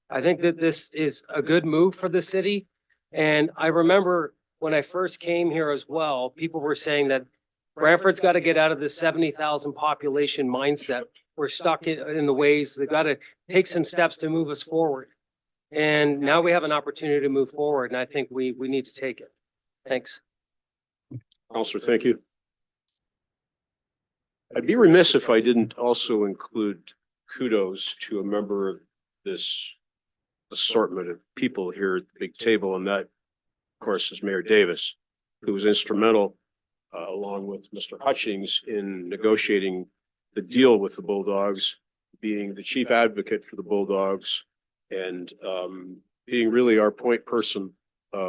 I think that this is a good move for the city. And I remember when I first came here as well, people were saying that Brantford's got to get out of the 70,000 population mindset. We're stuck in the ways. They've got to take some steps to move us forward. And now we have an opportunity to move forward, and I think we need to take it. Thanks. Councillor, thank you. I'd be remiss if I didn't also include kudos to a member of this assortment of people here at the big table, and that, of course, is Mayor Davis, who was instrumental, along with Mr. Hutchings, in negotiating the deal with the Bulldogs, being the chief advocate for the Bulldogs, and being really our point person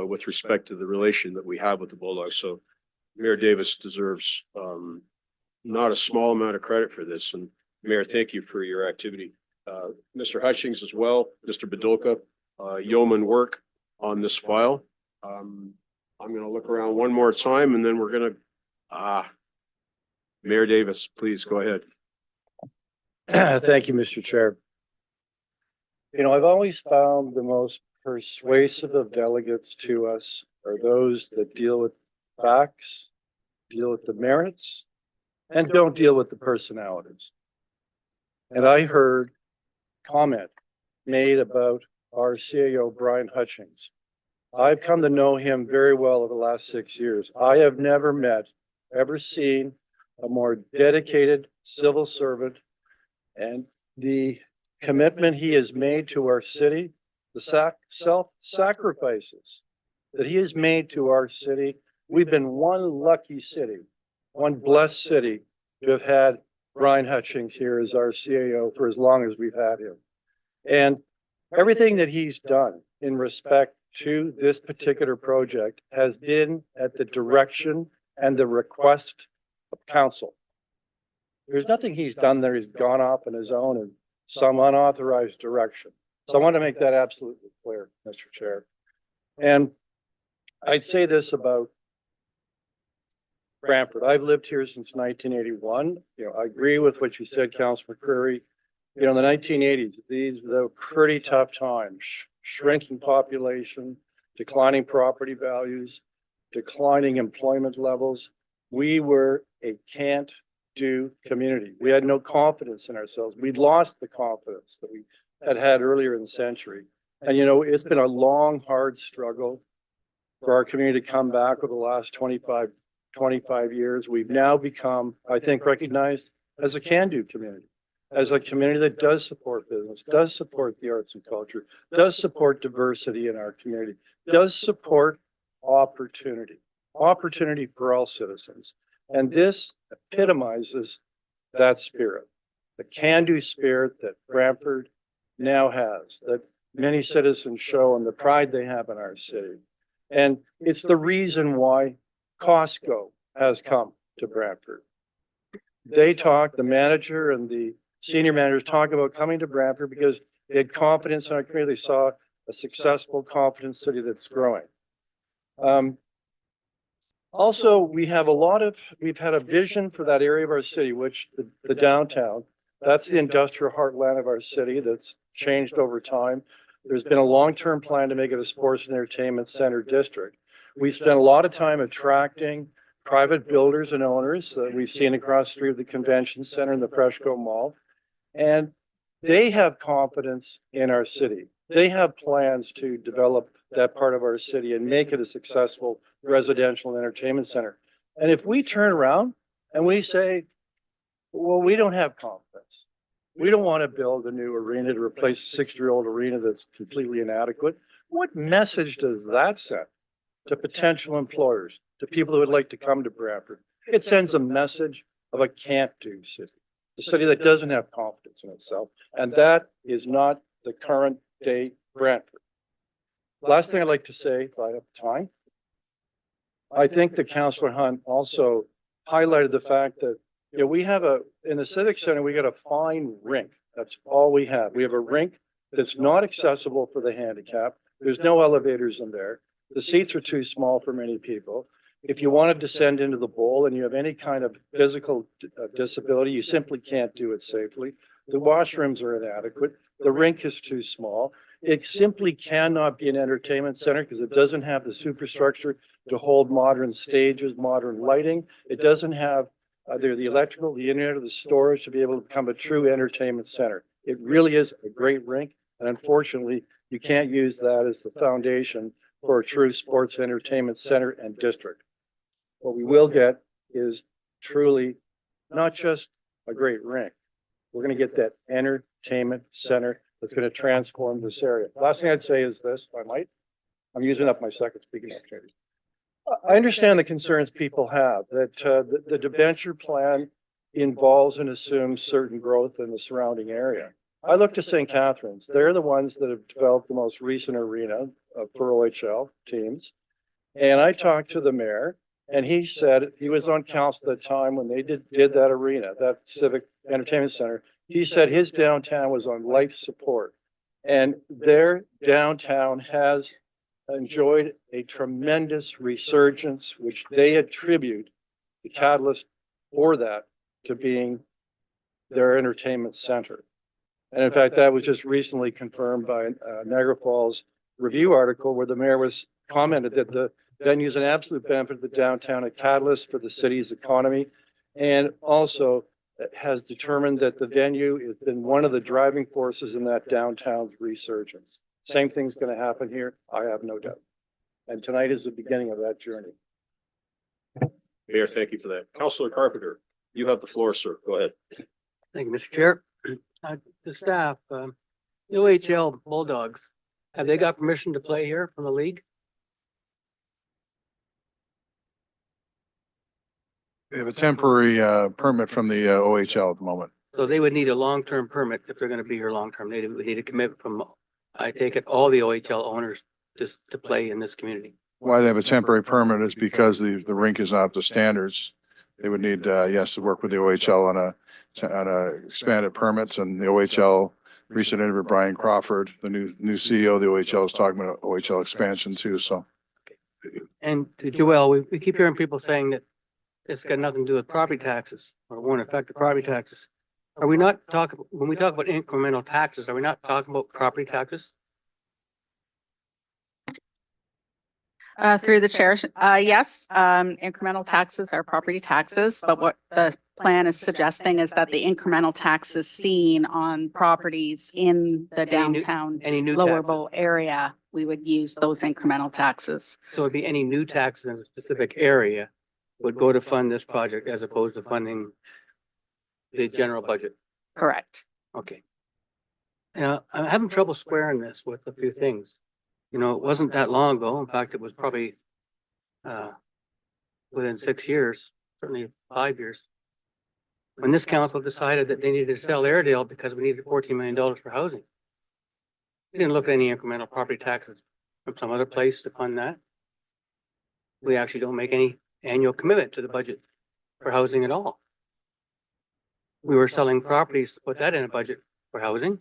with respect to the relation that we have with the Bulldogs. So Mayor Davis deserves not a small amount of credit for this. And Mayor, thank you for your activity. Mr. Hutchings as well, Mr. Bedulka, yeoman work on this file. I'm going to look around one more time, and then we're going to, Mayor Davis, please go ahead. Thank you, Mr. Chair. You know, I've always found the most persuasive of delegates to us are those that deal with facts, deal with the merits, and don't deal with the personalities. And I heard comment made about our CAO, Brian Hutchings. I've come to know him very well over the last 6 years. I have never seen a more dedicated civil servant, and the commitment he has made to our city, the self-sacrifices that he has made to our city. We've been one lucky city, one blessed city to have had Brian Hutchings here as our CAO for as long as we've had him. And everything that he's done in respect to this particular project has been at the direction and the request of council. There's nothing he's done there. He's gone off on his own in some unauthorized direction. So I want to make that absolutely clear, Mr. Chair. And I'd say this about Brantford. I've lived here since 1981. I agree with what you said, Councilor McCreary. In the 1980s, these were pretty tough times. Shrinking population, declining property values, declining employment levels. We were a can't-do community. We had no confidence in ourselves. We'd lost the confidence that we had earlier in the century. And it's been a long, hard struggle for our community to come back over the last 25 years. We've now become, I think, recognized as a can-do community, as a community that does support business, does support the arts and culture, does support diversity in our community, does support opportunity for all citizens. And this epitomizes that spirit, the can-do spirit that Brantford now has, that many citizens show, and the pride they have in our city. And it's the reason why Costco has come to Brantford. The manager and the senior managers talk about coming to Brantford because they had confidence in our community. They saw a successful, confident city that's growing. Also, we've had a vision for that area of our city, which the downtown, that's the industrial heartland of our city that's changed over time. There's been a long-term plan to make it a sports and entertainment center district. We spent a lot of time attracting private builders and owners that we've seen across the street of the convention center and the Freshco Mall. And they have confidence in our city. They have plans to develop that part of our city and make it a successful residential and entertainment center. And if we turn around and we say, well, we don't have confidence. We don't want to build a new arena to replace a 60-year-old arena that's completely inadequate. What message does that send to potential employers, to people who would like to come to Brantford? It sends a message of a can't-do city, a city that doesn't have confidence in itself. And that is not the current day Brantford. Last thing I'd like to say, if I have time, I think that Councillor Hunt also highlighted the fact that we have in the Civic Center, we got a fine rink. That's all we have. We have a rink that's not accessible for the handicapped. There's no elevators in there. The seats are too small for many people. If you want to descend into the bowl and you have any kind of physical disability, you simply can't do it safely. The washrooms are inadequate. The rink is too small. It simply cannot be an entertainment center because it doesn't have the superstructure to hold modern stages, modern lighting. It doesn't have either the electrical, the internet, or the storage to be able to become a true entertainment center. It really is a great rink. And unfortunately, you can't use that as the foundation for a true sports entertainment center and district. What we will get is truly not just a great rink. We're going to get that entertainment center that's going to transform this area. Last thing I'd say is this, if I might. I'm using up my second speaking opportunity. I understand the concerns people have that the debenture plan involves and assumes certain growth in the surrounding area. I look to St. Catharines. They're the ones that have developed the most recent arena for OHL teams. And I talked to the mayor, and he said, he was on council at the time when they did that arena, that civic entertainment center. He said his downtown was on life support, and their downtown has enjoyed a tremendous resurgence, which they attribute the catalyst for that to being their entertainment center. And in fact, that was just recently confirmed by Niagara Falls Review article where the mayor was commented that the venue is an absolute benefit of the downtown, a catalyst for the city's economy, and also has determined that the venue has been one of the driving forces in that downtown's resurgence. Same thing's going to happen here, I have no doubt. And tonight is the beginning of that journey. Mayor, thank you for that. Councillor Carpenter, you have the floor, sir. Go ahead. Thank you, Mr. Chair. The staff, the OHL Bulldogs, have they got permission to play here from the league? They have a temporary permit from the OHL at the moment. So they would need a long-term permit if they're gonna be here long-term. They would need a commitment from, I take it, all the OHL owners just to play in this community. Why they have a temporary permit is because the rink is not up to standards. They would need, yes, to work with the OHL on a expanded permits, and the OHL recent interview, Brian Crawford, the new CEO of the OHL, is talking about OHL expansion too, so. And to Joel, we keep hearing people saying that it's got nothing to do with property taxes or won't affect the property taxes. Are we not talking, when we talk about incremental taxes, are we not talking about property taxes? Through the chair, yes, incremental taxes are property taxes, but what the plan is suggesting is that the incremental taxes seen on properties in the downtown Any new Lower taxes? Bow area, we would use those incremental taxes. So it'd be any new taxes in a specific area would go to fund this project as opposed to funding the general budget. Correct. Okay. Now, I'm having trouble squaring this with a few things. You know, it wasn't that long ago. In fact, it was probably within 6 years, certainly 5 years, when this council decided that they needed to sell Airedale because we needed $14 million for housing. We didn't look at any incremental property taxes from some other place to fund that. We actually don't make any annual commitment to the budget for housing at all. We were selling properties to put that in a budget for housing.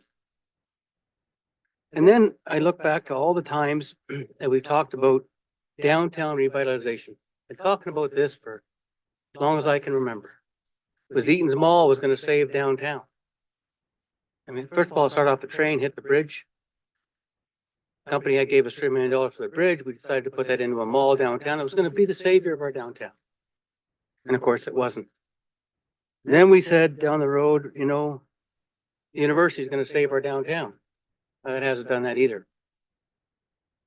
And then I look back to all the times that we talked about downtown revitalization. Been talking about this for as long as I can remember. It was Eaton's Mall was going to save downtown. I mean, first of all, it started off the train, hit the bridge. Company had gave us $3 million for the bridge. We decided to put that into a mall downtown. It was going to be the savior of our downtown. And of course, it wasn't. Then we said down the road, you know, the university is going to save our downtown. It hasn't done that either.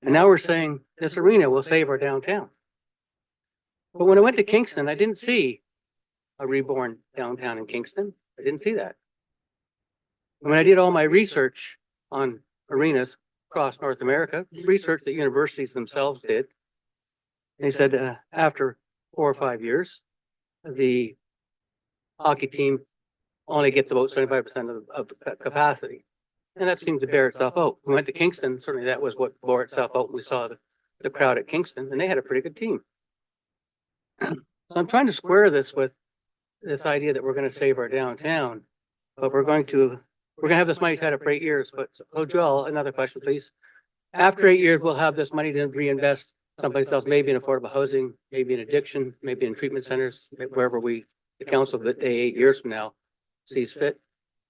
And now we're saying this arena will save our downtown. But when I went to Kingston, I didn't see a reborn downtown in Kingston. I didn't see that. And when I did all my research on arenas across North America, research that universities themselves did, they said after 4 or 5 years, the hockey team only gets about 75% of the capacity. And that seems to bear itself out. We went to Kingston, certainly that was what bore itself out. We saw the crowd at Kingston, and they had a pretty good team. So I'm trying to square this with this idea that we're going to save our downtown, but we're going to have this money tied up for 8 years. But, oh, Joel, another question, please. After 8 years, we'll have this money to reinvest someplace else, maybe in affordable housing, maybe in addiction, maybe in treatment centers, wherever the council that 8 years from now sees fit.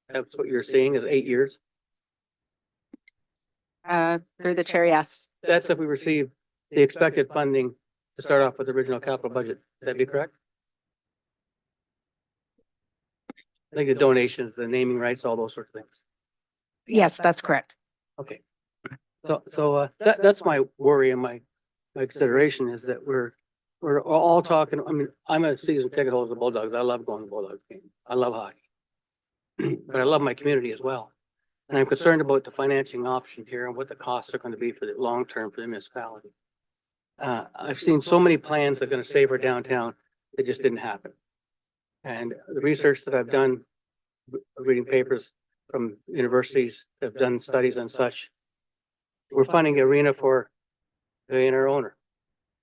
That's what you're seeing is 8 years. Through the chair, yes. That's if we receive the expected funding to start off with the original capital budget. Would that be correct? I think the donations, the naming rights, all those sorts of things. Yes, that's correct. Okay. So that's my worry and my consideration is that we're all talking. I mean, I'm a season ticket holder of the Bulldogs. I love going to Bulldogs games. I love hockey, but I love my community as well. And I'm concerned about the financing option here and what the costs are going to be for the long term for the municipality. I've seen so many plans that are going to save our downtown that just didn't happen. And the research that I've done, reading papers from universities that have done studies on such, we're funding the arena for the inner owner.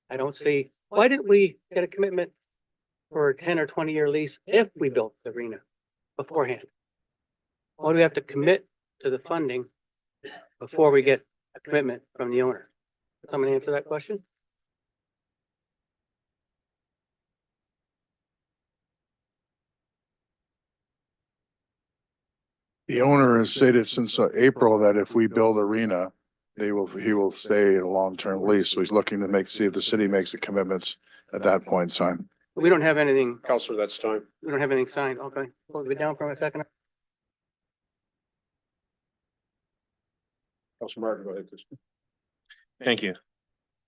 I don't see, why didn't we get a commitment for a 10 or 20-year lease if we built the arena beforehand? Why do we have to commit to the funding before we get a commitment from the owner? Someone answer that question? The owner has stated since April that if we build arena, he will stay in a long-term lease. So he's looking to see if the city makes the commitments at that point in time. We don't have anything. Counselor, that's time. We don't have anything signed. Okay. Hold it down for a second. Counselor Martin, go ahead. Thank you.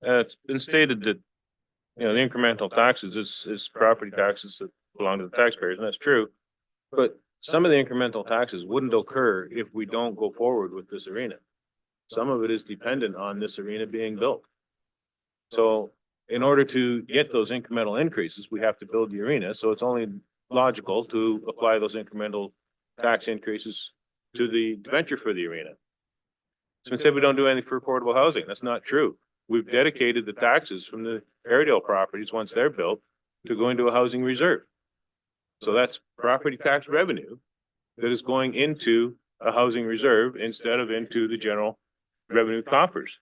It's been stated that, you know, the incremental taxes is property taxes that belong to the taxpayers, and that's true. But some of the incremental taxes wouldn't occur if we don't go forward with this arena. Some of it is dependent on this arena being built. So in order to get those incremental increases, we have to build the arena. So it's only logical to apply those incremental tax increases to the venture for the arena. So instead, we don't do anything for affordable housing. That's not true. We've dedicated the taxes from the Airedale properties, once they're built, to go into a housing reserve. So that's property tax revenue that is going into a housing reserve instead of into the general revenue coffers.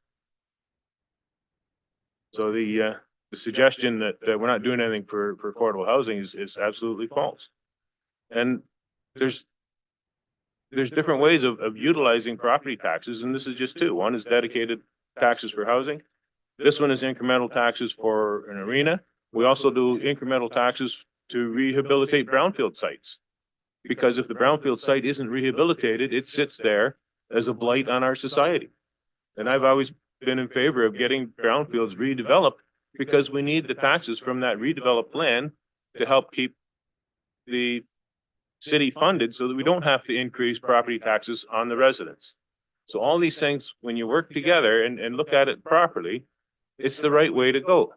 So the suggestion that we're not doing anything for affordable housing is absolutely false. And there's different ways of utilizing property taxes, and this is just two. One is dedicated taxes for housing. This one is incremental taxes for an arena. We also do incremental taxes to rehabilitate brownfield sites. Because if the brownfield site isn't rehabilitated, it sits there as a blight on our society. And I've always been in favor of getting brownfields redeveloped because we need the taxes from that redeveloped land to help keep the city funded so that we don't have to increase property taxes on the residents. So all these things, when you work together and look at it properly, it's the right way to go.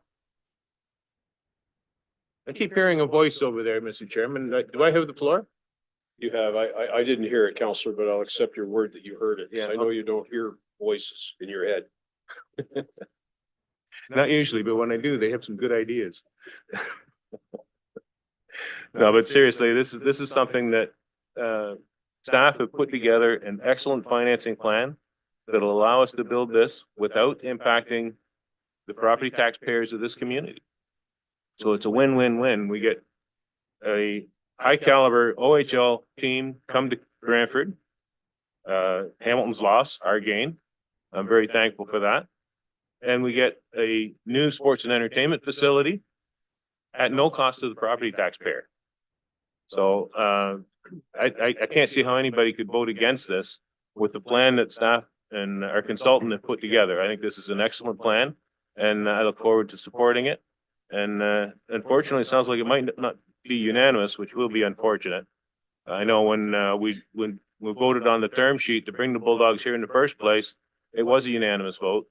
I keep hearing a voice over there, Mr. Chairman. Do I have the floor? You have, I didn't hear it, Counselor, but I'll accept your word that you heard it. Yeah. I know you don't hear voices in your head. Not usually, but when I do, they have some good ideas. No, but seriously, this is something that staff have put together an excellent financing plan that'll allow us to build this without impacting the property taxpayers of this community. So it's a win-win-win. We get a high caliber OHL team come to Brantford. Hamilton's loss, our gain. I'm very thankful for that. And we get a new sports and entertainment facility at no cost to the property taxpayer. So I can't see how anybody could vote against this with the plan that staff and our consultant have put together. I think this is an excellent plan, and I look forward to supporting it. And unfortunately, it sounds like it might not be unanimous, which will be unfortunate. I know when we voted on the term sheet to bring the Bulldogs here in the first place, it was a unanimous vote.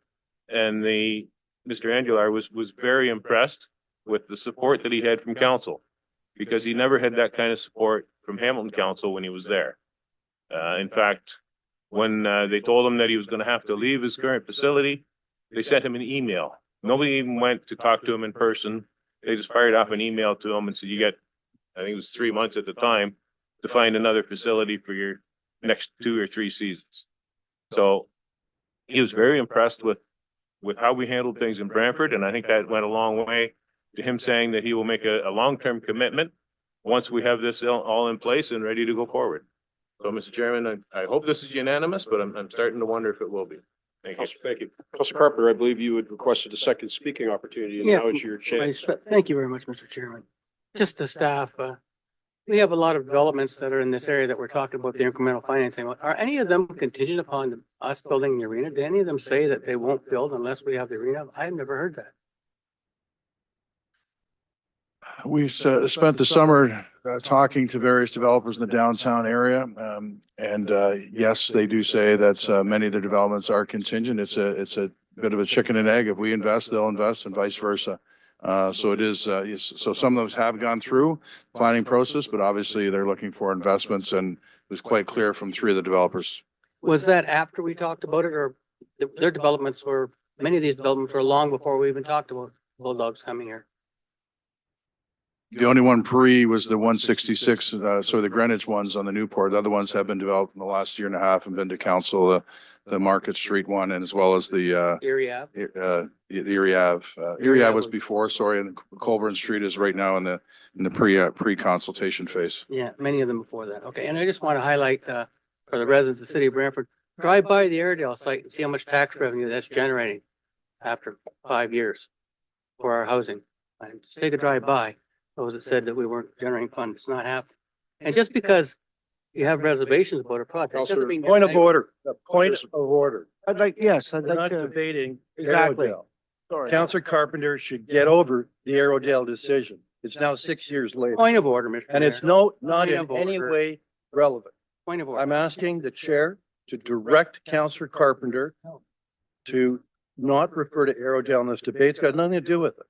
And Mr. Angular was very impressed with the support that he had from council, because he never had that kind of support from Hamilton Council when he was there. In fact, when they told him that he was going to have to leave his current facility, they sent him an email. Nobody even went to talk to him in person. They just fired off an email to him and said, you get, I think it was 3 months at the time, to find another facility for your next 2 or 3 seasons. So he was very impressed with how we handled things in Brantford. And I think that went a long way to him saying that he will make a long-term commitment once we have this all in place and ready to go forward. So, Mr. Chairman, I hope this is unanimous, but I'm starting to wonder if it will be. Thank you. Thank you. Councilor Carpenter, I believe you had requested a second speaking opportunity, and Yeah, now is your chance. Thank you very much, Mr. Chairman. Just the staff, we have a lot of developments that are in this area that we're talking about the incremental financing. Are any of them contingent upon us building the arena? Do any of them say that they won't build unless we have the arena? I've never heard that. We spent the summer talking to various developers in the downtown area. Yes, they do say that many of the developments are contingent. It's a bit of a chicken and egg. If we invest, they'll invest, and vice versa. So it is, so some of those have gone through planning process, but obviously they're looking for investments, and it was quite clear from 3 of the developers. Was that after we talked about it, or their developments were, many of these developments were long before we even talked about Bulldogs coming here? The only one pre was the 166, so the Greenwich ones on the Newport. The other ones have been developed in the last year and a half and been to council, the Market Street one, and as well as the Erie Ave? the Erie Ave. Erie Ave was before, sorry, and Colburn Street is right now in the pre-consultation phase. Yeah, many of them before that. Okay, and I just want to highlight, for the residents of the city of Brantford, drive by the Airedale site and see how much tax revenue that's generating after 5 years for our housing. And just take a drive by. Those that said that we weren't generating funds, it's not happening. And just because you have reservations about a project, doesn't mean. Point of order, a point of order. I'd like We're not to, debating exactly. Airedale. Sorry. Councilor Carpenter should get over the Airedale decision. It's now 6 years later. Point of order, Mr. And it's Mayor. not Point in of any order. way relevant. Point of order. I'm asking the chair to direct Counselor Carpenter to not refer to Arrowdale in this debate. It's got nothing to do with it.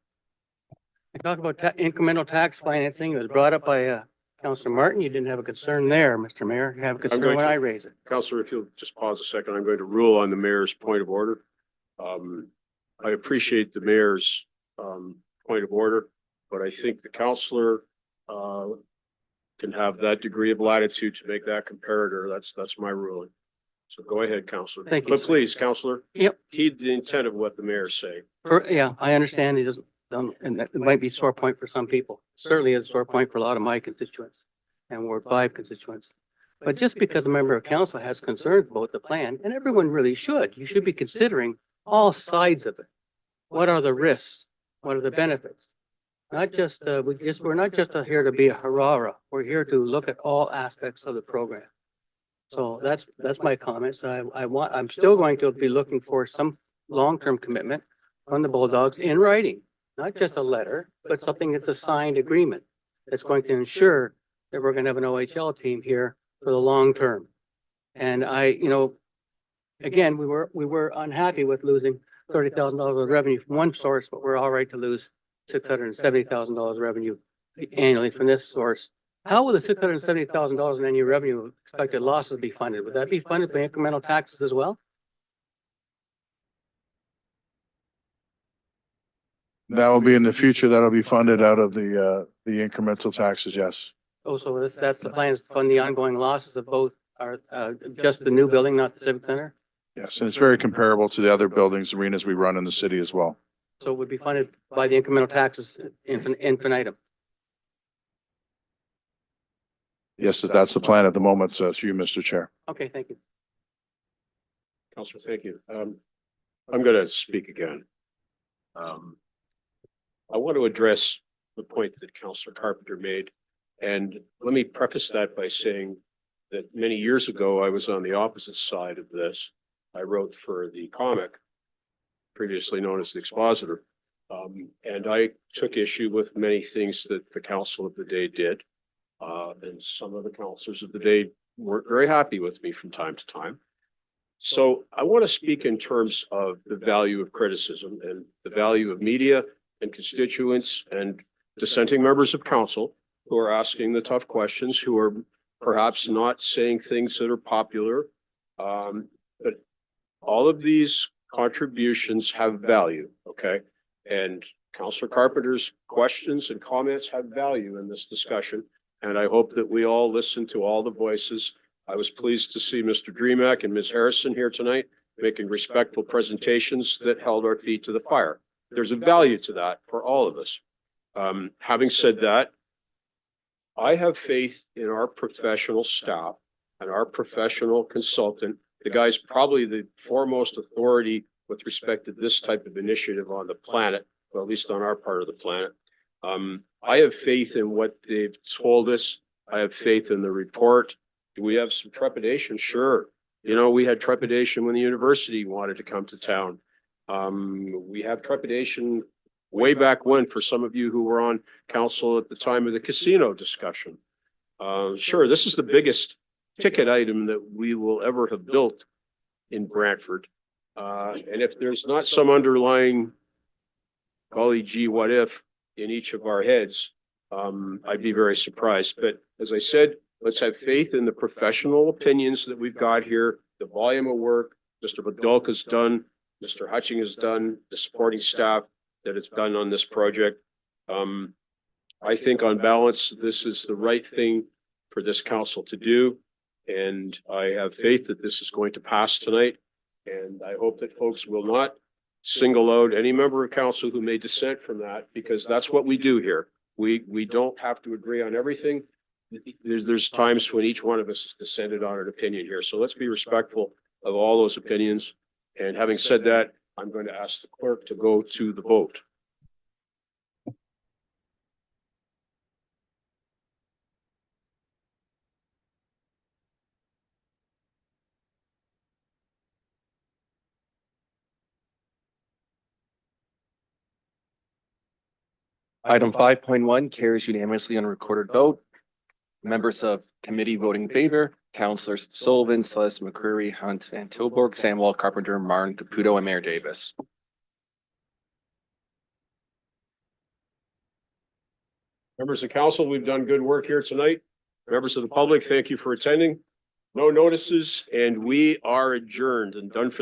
I talk about incremental tax financing. It was brought up by, Councilor Martin. You didn't have a concern there, Mr. Mayor. You have a concern going when to- I raise it. Counselor, if you'll just pause a second, I'm going to rule on the mayor's point of order. I appreciate the mayor's point of order, but I think the counselor can have that degree of latitude to make that comparator. That's my ruling. So go ahead, Counselor. Thank you, But sir. please, Counselor, Yep. heed the intent of what the mayor's saying. Yeah, I understand he doesn't, and that might be a sore point for some people. Certainly is a sore point for a lot of my constituents and Ward 5 constituents. But just because a member of council has concerns about the plan, and everyone really should, you should be considering all sides of it. What are the risks? What are the benefits? Not just, we're not just here to be a hurrah. We're here to look at all aspects of the program. So that's my comments. I'm still going to be looking for some long-term commitment on the Bulldogs in writing, not just a letter, but something that's a signed agreement that's going to ensure that we're going to have an OHL team here for the long term. And again, we were unhappy with losing $30,000 of revenue from one source, but we're all right to lose $670,000 revenue annually from this source. How will the $670,000 in annual revenue expected losses be funded? Would that be funded by incremental taxes as well? That will be in the future. That'll be funded out of the incremental taxes, yes. Oh, so that's the plan, is to fund the ongoing losses of both just the new building, not the Civic Center? Yes, and it's very comparable to the other buildings, arenas we run in the city as well. So it would be funded by the incremental taxes infinitum. Yes, that's the plan at the moment, through you, Mr. Chair. Okay, thank you. Counselor, thank you. I'm going to speak again. I want to address the point that Counselor Carpenter made. And let me preface that by saying that many years ago, I was on the opposite side of this. I wrote for the Comic, previously known as the Expositor. And I took issue with many things that the council of the day did. And some of the councilors of the day weren't very happy with me from time to time. So I want to speak in terms of the value of criticism and the value of media and constituents and dissenting members of council who are asking the tough questions, who are perhaps not saying things that are popular. But all of these contributions have value, okay? And Councilor Carpenter's questions and comments have value in this discussion. And I hope that we all listen to all the voices. I was pleased to see Mr. Dreamack and Ms. Harrison here tonight, making respectful presentations that held our feet to the fire. There's a value to that for all of us. Having said that, I have faith in our professional staff and our professional consultant. The guy's probably the foremost authority with respect to this type of initiative on the planet, or at least on our part of the planet. I have faith in what they've told us. I have faith in the report. Do we have some trepidation? Sure. You know, we had trepidation when the university wanted to come to town. We have trepidation way back when, for some of you who were on council at the time of the casino discussion. Sure, this is the biggest ticket item that we will ever have built in Brantford. And if there's not some underlying, golly gee, what if in each of our heads, I'd be very surprised. But as I said, let's have faith in the professional opinions that we've got here, the volume of work Mr. Badolka's done, Mr. Hutching has done, the supporting staff that it's done on this project. I think on balance, this is the right thing for this council to do. And I have faith that this is going to pass tonight. And I hope that folks will not single out any member of council who may dissent from that, because that's what we do here. We don't have to agree on everything. There's times when each one of us has dissented on an opinion here. So let's be respectful of all those opinions. And having said that, I'm going to ask the clerk to go to the vote. Item 5.1 carries unanimously on a recorded vote. Members of Committee voting in favor, Councilors Sullivan, Celeste, McCreary, Hunt, Van Tilburg, Samwell, Carpenter, Martin, Caputo, and Mayor Davis. Members of council, we've done good work here tonight. Members of the public, thank you for attending. No notices, and we are adjourned and done for